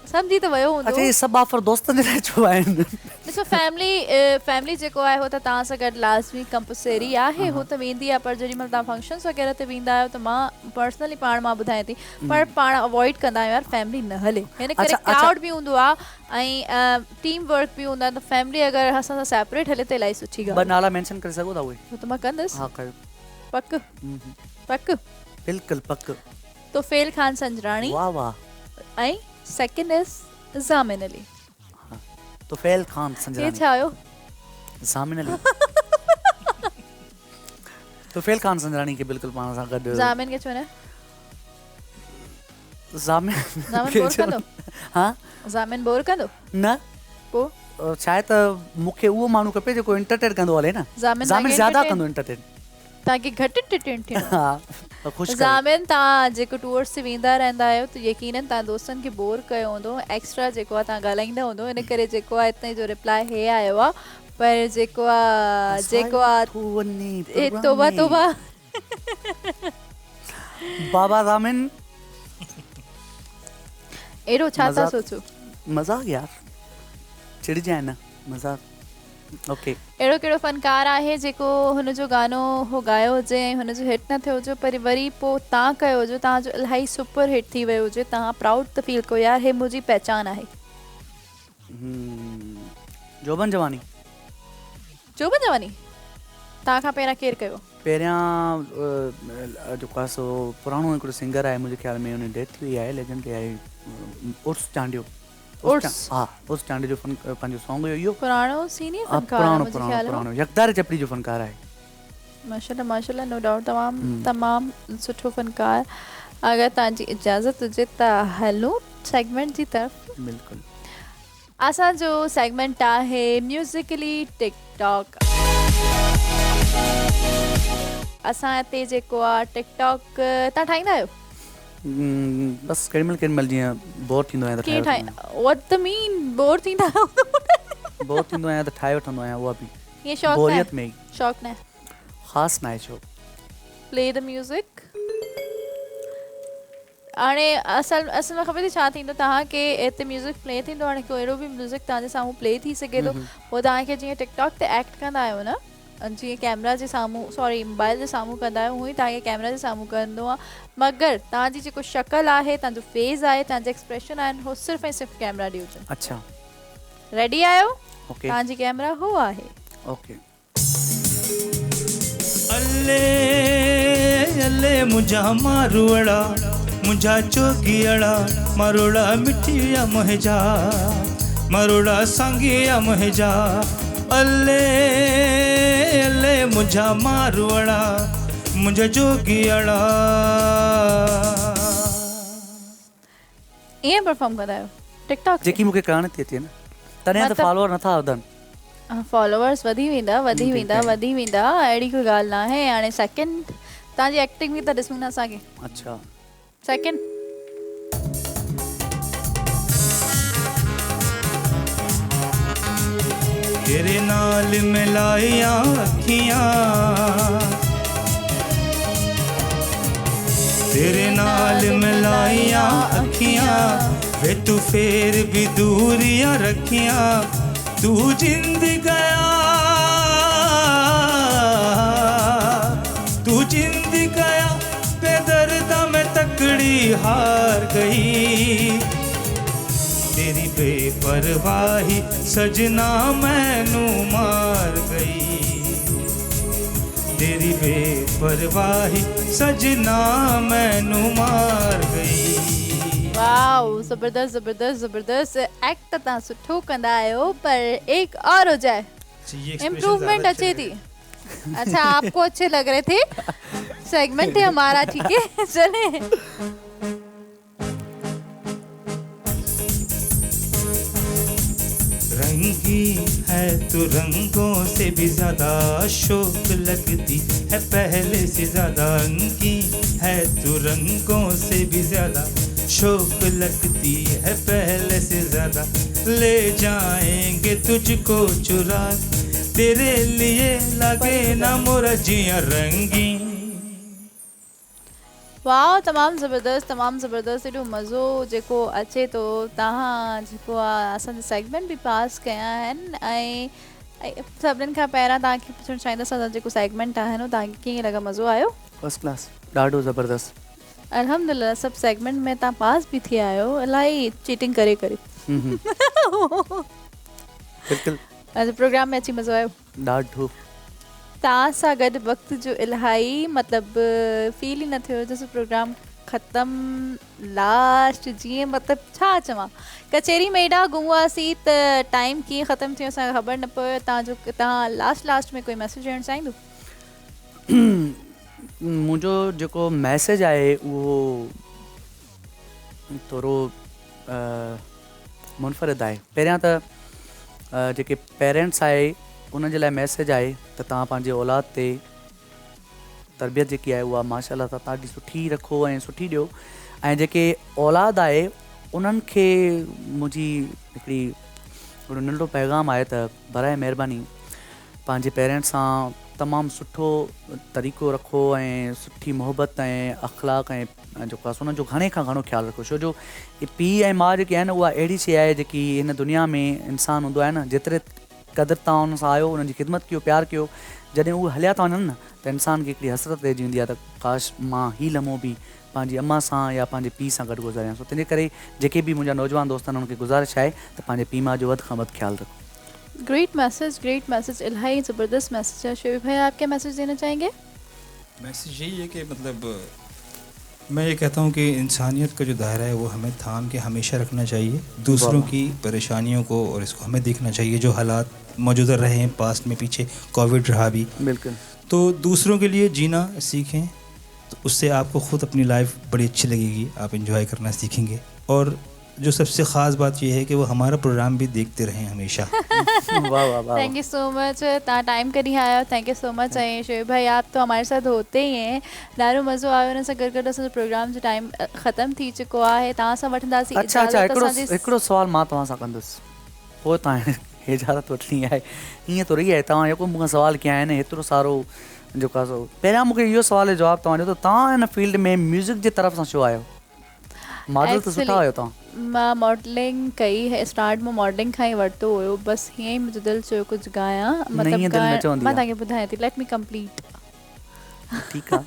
Speaker 1: सम्झी त वियो हूंदो
Speaker 3: अच्छा इहे सभु ऑफर दोस्तनि जे लाइ छो आहिनि
Speaker 1: ॾिसो फैमिली जेको आहे उहो त तव्हां सां गॾु लाज़मी कंपलसरी आहे हू त वेंदी आहे पर जेॾी महिल तव्हां फंक्शन्स वग़ैरह ते वेंदा आहियो त मां पर्सनली मां ॿुधायां थी पर पाण अवॉइड कंदा आहियूं यार फैमिली न हले हिन करे क्राउड बि हूंदो आहे ऐं टीम वर्क बि हूंदो आहे त फैमिली अगरि असां सां सेपरेट हले त इलाही सुठी ॻाल्हि
Speaker 3: 2 नाला मेंशन करे सघो था उहे
Speaker 1: हो त मां कंदसि
Speaker 3: हा कयो
Speaker 1: पक
Speaker 3: बिल्कुलु पक
Speaker 1: तोफेल खान संजराणी
Speaker 3: वाह वाह
Speaker 1: ऐं सेकंड इज़ ज़ामिन अली
Speaker 3: तोफेल खान
Speaker 1: हे
Speaker 3: संजरानी
Speaker 1: छा हुयो
Speaker 3: ज़ामिन अली तोफेल खान संजरानी खे बिल्कुलु पाण सां गॾु
Speaker 1: ज़ामिन खे छो न
Speaker 3: ज़ामिन
Speaker 1: बोर कंदो
Speaker 3: हा
Speaker 1: ज़ामिन बोर कंदो
Speaker 3: न
Speaker 1: पोइ
Speaker 3: छा आहे त मूंखे उहो माण्हू खपे जेको एंटरटेन कंदो हले न ज़ामिन ज़्यादा कंदो एंटरटेन
Speaker 1: तव्हांखे घटि एंटरटेन थियणो
Speaker 3: हा ख़ुशि
Speaker 1: ज़ामिन तव्हां जेको टूर्स ते वेंदा रहंदा आहियो त यकीनन तव्हां दोस्तनि खे बोर कयो हूंदो एक्स्ट्रा जेको आहे तव्हां ॻाल्हाईंदा हूंदो इन करे जेको आहे हितां जो रिप्लाई हे आयो आहे पर जेको आहे तोबा
Speaker 3: बाबा ज़ामिन
Speaker 1: एॾो छा था सोचो
Speaker 3: मज़ाक यार चिड़जाए न मज़ाक ओके
Speaker 1: अहिड़ो कहिड़ो फनकार आहे जेको हुनजो गानो हो गायो हुजे ऐं हुनजो हिट न थियो हुजे पर वरी पोइ तव्हां कयो हुजे तव्हांजो इलाही सुपर हिट थी वियो हुजे तव्हां प्राउड त फील कयो यार हे मुंहिंजी पहचान आहे
Speaker 3: जोबन जवानी
Speaker 1: तव्हां खां पहिरियां केरु कयो
Speaker 3: पहिरियां जेको आहे सो पुराणो हिकिड़ो सिंगर आहे मुंहिंजे ख़्याल में हुन डेथ थी आहे लेजेंड आहे उर्स चांडियो हा उर्स चांडियो जो पंहिंजो सॉन्ग हुयो इहो
Speaker 1: पुराणो सीनियर फनकार आहे मुंहिंजे ख़्याल में
Speaker 3: पुराणो यकदार चपड़ी जो फनकार आहे
Speaker 1: माशाल्लाह नो डाउट तमामु सुठो फनकार अगरि तव्हांजी इजाज़त हुजे त हलूं सेगमेंट जी तरफ़
Speaker 3: बिल्कुलु
Speaker 1: असांजो सेगमेंट आहे म्यूज़िकली टिकटॉक असां हिते जेको आहे टिकटॉक तव्हां ठाहींदा आहियो
Speaker 3: बस केॾीमहिल जीअं बोर थींदो आहियां
Speaker 1: कीअं ठाहींदा व्हाट द मीन बोर थींदा
Speaker 3: बोर थींदो आहियां त ठाहे वठंदो आहियां उहा बि
Speaker 1: हीअं शौक़ु
Speaker 3: बोरियत में ई
Speaker 1: शौक़ु न
Speaker 3: ख़ासि न आहे छो
Speaker 1: प्ले द म्यूज़िक हाणे असल में ख़बर थी छा थींदो तव्हांखे हिते म्यूज़िक प्ले थींदो हाणे को अहिड़ो बि म्यूज़िक तव्हांजे साम्हूं प्ले थी सघे थो पोइ तव्हांखे जीअं टिकटॉक ते एक्ट कंदा आहियो न जीअं कैमरा जे साम्हूं सॉरी मोबाइल जे साम्हूं कंदा आहियो हूअं ई तव्हांखे कैमरा जे साम्हूं करिणो आहे मगर तव्हांजी जेको शक्ल आहे तव्हांजो फेस आहे तव्हांजा एक्सप्रेशन आहिनि हो सिर्फ़ु ऐं सिर्फ़ु कैमरा ॾे हुजनि
Speaker 3: अच्छा
Speaker 1: रेडी आहियो
Speaker 3: ओके
Speaker 1: तव्हांजी कैमरा हो आहे
Speaker 3: ओके
Speaker 4: अल्ले अल्ले मुंहिंजा मारुड़ा मुंहिंजा चोगियड़ा मारोड़ा मिठिया मुंहिंजा मारोड़ा सांगिया मुंहिंजा अल्ले अल्ले मुंहिंजा मारुड़ा मुंहिंजा जोगियड़ा
Speaker 1: ईअं परफॉर्म कंदा आहियो टिकटॉक
Speaker 3: जेकी मूंखे करणु थी अचे न तॾहिं त फॉलोअर नथा वधनि
Speaker 1: फॉलोवर्स वधी वेंदा अहिड़ी कोई ॻाल्हि न आहे हाणे सेकंड तव्हांजी एक्टिंग बि त ॾिसूं न असांखे
Speaker 3: अच्छा
Speaker 1: सेकंड
Speaker 4: तेरे नाल मिलाइया अखियां तेरे नाल मिलाइया अखियां वे तू फेर भी दूरियां रखियां तू जिंद गया बेदर्दा में तकड़ी हार गई तेरी बेपरवाही सजना मैनू मार गई तेरी बेपरवाही सजना मैनू मार गई।
Speaker 1: वाओ, जबरदस्त जबरदस्त जबरदस्त। एक्ट तव्हां सुठो कंदा आहियो, पर एक और हो जाए,
Speaker 4: ये expression
Speaker 1: इम्प्रूवमेंट
Speaker 4: ज़्यादा
Speaker 1: अच्छी
Speaker 4: अच्छे
Speaker 1: थी। अच्छा, आपको अच्छे लग रहे थे, सेगमेंट है हमारा, ठीक है चले।
Speaker 4: रंगी है तो रंगों से भी ज्यादा शौक लगती है पहले से ज्यादा। रंगी है तो रंगों से भी ज्यादा शौक लगती है पहले से ज्यादा। ले जाएंगे तुझको चुरा तेरे लिए लगे ना मोरा जिया रंगी।
Speaker 1: वाओ, तमाम ज़बरदस्त एॾो मज़ो जेको अचे थो। तव्हां जेको आहे असांजा सेगमेंट बि पास कया आहिनि, ऐं सभिनीनि खां पहिरां तव्हांखे पुछणु चाहींदसि असांजा जेको सेगमेंट आहिनि उहो तव्हांखे कीअं लॻा, मज़ो आयो?
Speaker 3: फर्स्ट क्लास, ॾाढो ज़बरदस्त।
Speaker 1: अल्हम्दुलिल्लाह, सभु सेगमेंट में तव्हां पास बि थी आहियो, इलाही चीटिंग करे करे।
Speaker 3: बिल्कुलु,
Speaker 1: अच्छा, प्रोग्राम में अची मज़ो आयो?
Speaker 3: ॾाढो।
Speaker 1: तव्हां सां गॾु वक़्त जो इलाही मतिलबु फील ई न थियो जैसे प्रोग्राम ख़तमु लास्ट जीअं मतिलबु छा चवां, कचेरी में एॾा घुमियासीं त टाइम कीअं ख़तमु थियो असांखे ख़बर न पियो। तव्हां लास्ट में कोई मैसेज ॾियणु चाहींदो?
Speaker 3: मुंहिंजो जेको मैसेज आहे उहो थोरो मुनफ़रिद आहे। पहिरियां त जेके पेरेंट्स आहे उन जे लाइ मैसेज आहे त तव्हां पंहिंजे औलाद ते तरबियत जेकी आहे उहा माशाअल्लाह तव्हां ॾाढी सुठी रखो ऐं सुठी ॾियो। ऐं जेके औलाद आहे उन्हनि खे मुंहिंजी हिकिड़ी नंढो पैगाम आहे त बराए महिरबानी पंहिंजे पेरेंट्स सां तमामु सुठो तरीक़ो रखो ऐं सुठी मोहबत ऐं अख़लाक ऐं जेको आहे उन्हनि जो घणे खां घणो ख़्यालु रखो। छो जो पीउ ऐं माउ जेकी आहे न उहा अहिड़ी शइ आहे जेकी हिन दुनिया में इंसानु हूंदो आहे न, जेतिरे क़दुरु तव्हां हुन सां आयो, उन्हनि जी ख़िदमत कयो, प्यारु कयो, जॾहिं उहे हलिया था वञनि न त इंसान खे हिकिड़ी हसरत रहिजी वेंदी आहे त काश मां हीउ लम्हो बि पंहिंजी अम्मा सां या पंहिंजे पीउ सां गॾु गुज़ारियां। सो तंहिंजे करे जेके बि मुंहिंजा नौजवान दोस्त आहिनि उन्हनि खे गुज़ारिश आहे त पंहिंजे पीउ माउ जो वधि खां वधि ख़्यालु रखो।
Speaker 1: ग्रेट मैसेज, इलाही ज़बरदस्त मैसेज है। शोएब भाई, आप क्या मैसेज देना चाहेंगे?
Speaker 4: मैसेज यही है कि मतलब मैं ये कहता हूँ कि इंसानियत का जो दायरा है वो हमें थाम के हमेशा रखना चाहिए। दूसरों की परेशानियों को और इसको हमें देखना चाहिए। जो हालात मौजूदा रहे हैं पास्ट में, पीछे कोविड रहा भी,
Speaker 3: बिल्कुल,
Speaker 4: तो दूसरों के लिए जीना सीखें, तो उससे आपको ख़ुद अपनी लाइफ बड़ी अच्छी लगेगी, आप एंजॉय करना सीखेंगे। और जो सबसे ख़ास बात यह है कि वो हमारा प्रोग्राम भी देखते रहें हमेशा।
Speaker 1: वाह वाह वाह, थैंक यू सो मच। तव्हां टाइम कढी आया, थैंक यू सो मच। ऐं शोएब भाई, आप तो हमारे साथ होते ही हैं, ॾाढो मज़ो आयो। हुन सां गॾु गॾु असांजो प्रोग्राम जो टाइम ख़तमु थी चुको आहे। तव्हां सां वठंदासीं
Speaker 3: अच्छा, हिकिड़ो सुवाल मां तव्हां सां कंदुसि, पोइ तव्हां इजाज़त वठणी आहे। ईअं थोरी आहे, तव्हां जेको मूंखां सुवाल कया आहिनि हेतिरो सारो जेको आहे पहिरियां मूंखे इहो सुवाल जो जवाबु तव्हां ॾियो त तव्हां हिन फील्ड में म्यूज़िक जे तरफ़ सां छो आहियो? मॉडल त सुठा आहियो तव्हां।
Speaker 1: मां मॉडलिंग कई है, स्टार्ट में मॉडलिंग खां ई वरितो हुयो, बसि हीअं ई मुंहिंजो दिलि चयो कुझु गायां। मतिलबु मां तव्हांखे ॿुधायां थी, लेट मी कंप्लीट।
Speaker 3: ठीकु आहे,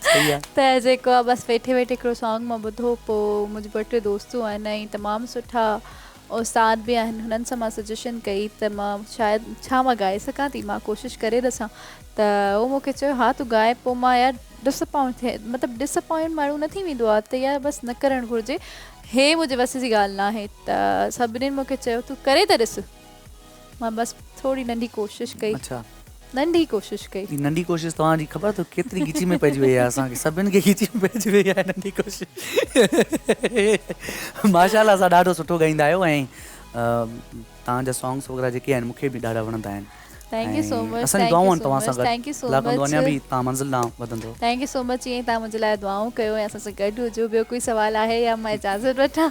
Speaker 3: सही आहे।
Speaker 1: त जेको आहे बसि वेठे वेठे हिकिड़ो सॉन्ग मां ॿुधो, पोइ मुंहिंजी ॿ टे दोस्तूं आहिनि ऐं तमामु सुठा उस्ताद बि आहिनि, हुननि सां मां सजेशन कई त मां शायदि छा मां ॻाए सघां थी, मां कोशिशि करे ॾिसां। त उहो मूंखे चयो हा तूं ॻाए। पोइ मां यार डिसअपॉइंट थिए, मतिलबु डिसअपॉइंट माण्हू न थी वेंदो आहे त यार बसि न करणु घुरिजे। हे मुंहिंजे वस जी ॻाल्हि न आहे, त सभिनीनि मूंखे चयो तूं करे त ॾिस। मां बसि थोरी नंढी कोशिशि कई।
Speaker 3: अच्छा,
Speaker 1: नंढी कोशिशि कई।
Speaker 3: नंढी कोशिशि तव्हांजी ख़बर अथव केतिरी गिची में पइजी वई आहे? असांखे सभिनि खे गिची में पइजी वई आहे नंढी कोशिशि। माशाअल्लाह, असां ॾाढो सुठो ॻाईंदा आहियो ऐं तव्हांजा सॉन्ग्स वग़ैरह जेके आहिनि मूंखे बि ॾाढा वणंदा आहिनि।
Speaker 1: थैंक यू सो मच,
Speaker 3: असांजी दुआऊं आहिनि तव्हां सां गॾु,
Speaker 1: थैंक यू सो
Speaker 3: लाखनि
Speaker 1: मच।
Speaker 3: दुआऊं बि तव्हां मंज़िल ॾांहुं वधंदो।
Speaker 1: Thank you so much. ईअं तव्हां मुंहिंजे लाइ दुआऊं कयो ऐं असां सां गॾु हुजो। ॿियो कोई सुवाल आहे या मां इजाज़त वठां?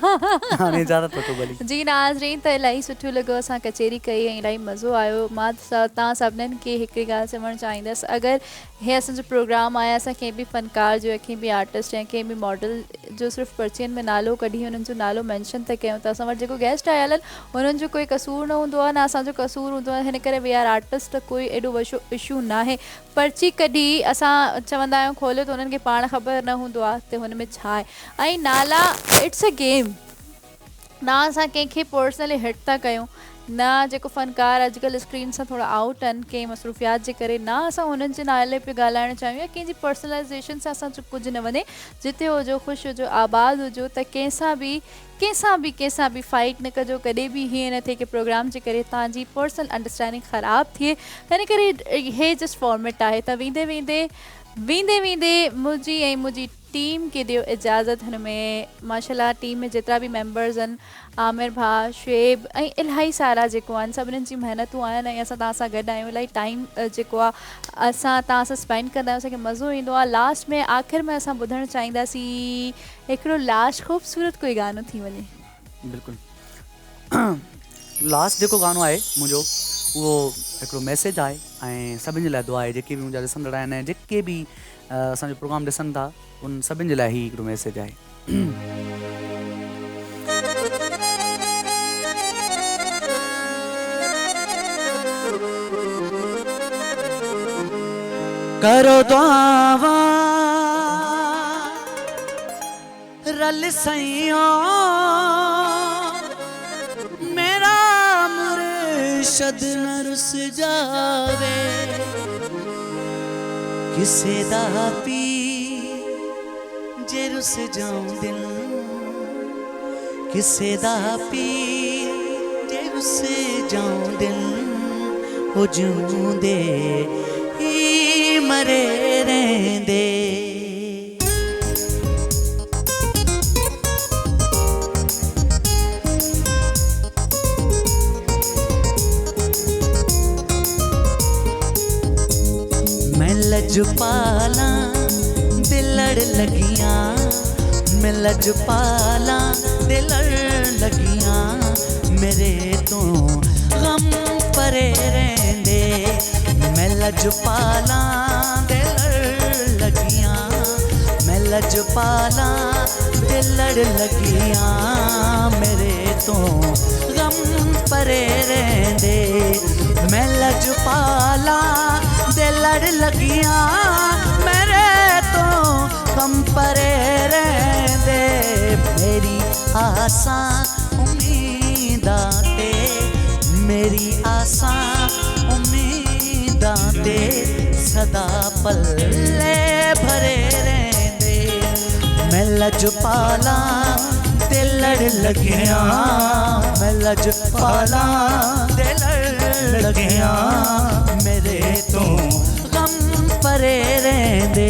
Speaker 3: हाणे इजाज़त वठो भली।
Speaker 1: जी नाज़रीन, त इलाही सुठो लॻो, असां कचेरी कई ऐं इलाही मज़ो आयो। मां तव्हां सभिनीनि खे हिकिड़ी ॻाल्हि चवणु चाहींदसि, अगरि हे असांजो प्रोग्राम आहे, असां कंहिं बि फ़नकार जो या कंहिं बि आर्टिस्ट या कंहिं बि मॉडल जो सिर्फ़ु पर्चियुनि में नालो कढी हुननि जो नालो मैंशन था कयूं, त असां वटि जेको गेस्ट आयल आहिनि हुननि जो कोई कसूर न हूंदो आहे, न असांजो कसूर हूंदो आहे। हिन करे वी आर आर्टिस्ट, कोई एॾो वॾो इशू न आहे। पर्ची कढी असां चवंदा आहियूं खोलियो त हुननि खे पाण ख़बर न हूंदो आहे त हुन में छा आहे। ऐं नाला इट्स अ गेम, ना असां कंहिंखे पर्सनली हिट था कयूं, ना जेको फ़नकार अॼुकल्ह स्क्रीन सां थोरा आउट आहिनि कंहिं मसरूफ़ियात जे करे ना असां हुननि जे नाले पे ॻाल्हाइणु चाहियूं या कंहिंजी पर्सनलाइज़ेशन सां असां कुझु न वञे जिते हुजो ख़ुशि हुजो आबाद हुजो त कंहिंसां बि फाइट न कजो कॾहिं बि हीअं न थिए कि प्रोग्राम जे करे तव्हांजी पर्सनल अंडरस्टैंडिंग ख़राब थिए हिन करे हे जस्ट फॉर्मेट आहे त वेंदे वेंदे मुंहिंजी टीम खे ॾियो इजाज़त हिन में माशाल्लाह टीम में जेतिरा बि मेंबर्स आहिनि आमिर भाउ शुएब ऐं इलाही सारा जेको आहिनि सभिनीनि जी महिनतूं आहिनि ऐं असां तव्हां सां गॾु आहियूं इलाही टाइम जेको आहे असां तव्हां सां स्पेंड कंदा आहियूं असांखे मज़ो ईंदो आहे लास्ट में आख़िर में असां ॿुधणु चाहींदासीं हिकिड़ो लास्ट ख़ूबसूरत कोई गानो थी वञे
Speaker 3: बिल्कुलु लास्ट जेको गानो आहे मुंहिंजो उहो हिकिड़ो मैसेज आहे ऐं सभिनि जे लाइ दुआ आहे जेके बि मुंहिंजा ॾिसंदड़ आहिनि ऐं जेके बि असांजो प्रोग्राम ॾिसनि था उन सभिनि जे लाइ ही हिकिड़ो मैसेज आहे करो दुआवा रल सैया मेरा मुर्शद न रुस जावे किसे दा पी जे रुस जाऊं दिल किसे दा पी जे रुस जाऊं दिल हो जूंदे ही मरे रहंदे लजपाला दिलड़ लगियां मैं लजपाला दिलड़ लगियां मेरे तो गम परे रहंदे मैं लजपाला दिलड़ लगियां मैं लजपाला दिलड़ लगियां मेरे तो गम परे रहंदे मैं लजपाला दिलड़ लगियां मेरे तो कम परे रहंदे मेरी आसा उम्मीदां ते मेरी आसा उम्मीदां ते सदा पल्ले भरे रहंदे मैं लजपाला दिलड़ लगियां मैं लजपाला दिलड़ लगियां मेरे तो गम परे रहंदे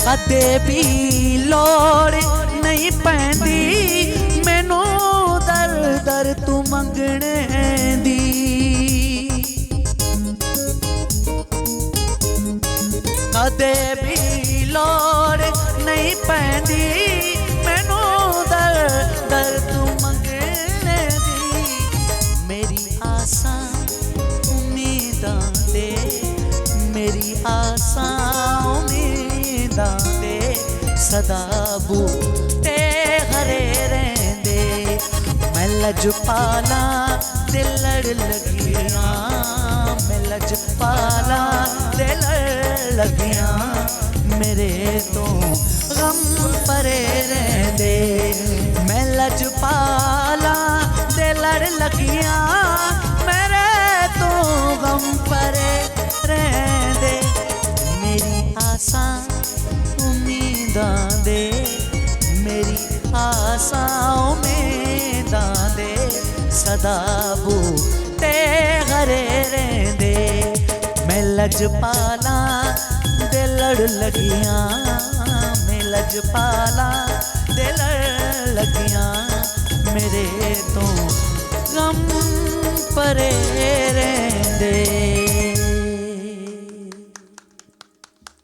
Speaker 3: कदे भी लोड़ नहीं पैंदी मैनू दर दर तू मंगने दी कदे भी लोड़ नहीं पैंदी मैनू दर दर तू मंगने दी मेरी आसा उम्मीदां दे मेरी आसा उम्मीदां दे सदा बूटे हरे रहंदे मैं लजपाला दिलड़ लगियां मैं लजपाला दिलड़ लगियां मेरे तो गम परे रहंदे मैं लजपाला दिलड़ लगियां मेरे तो गम परे रहंदे मेरी आसा उम्मीदां दे मेरी आसा उम्मीदां दे सदा बूटे हरे रहंदे मैं लजपाला दिलड़ लगियां मैं लजपाला दिलड़ लगियां मेरे तो गम परे रहंदे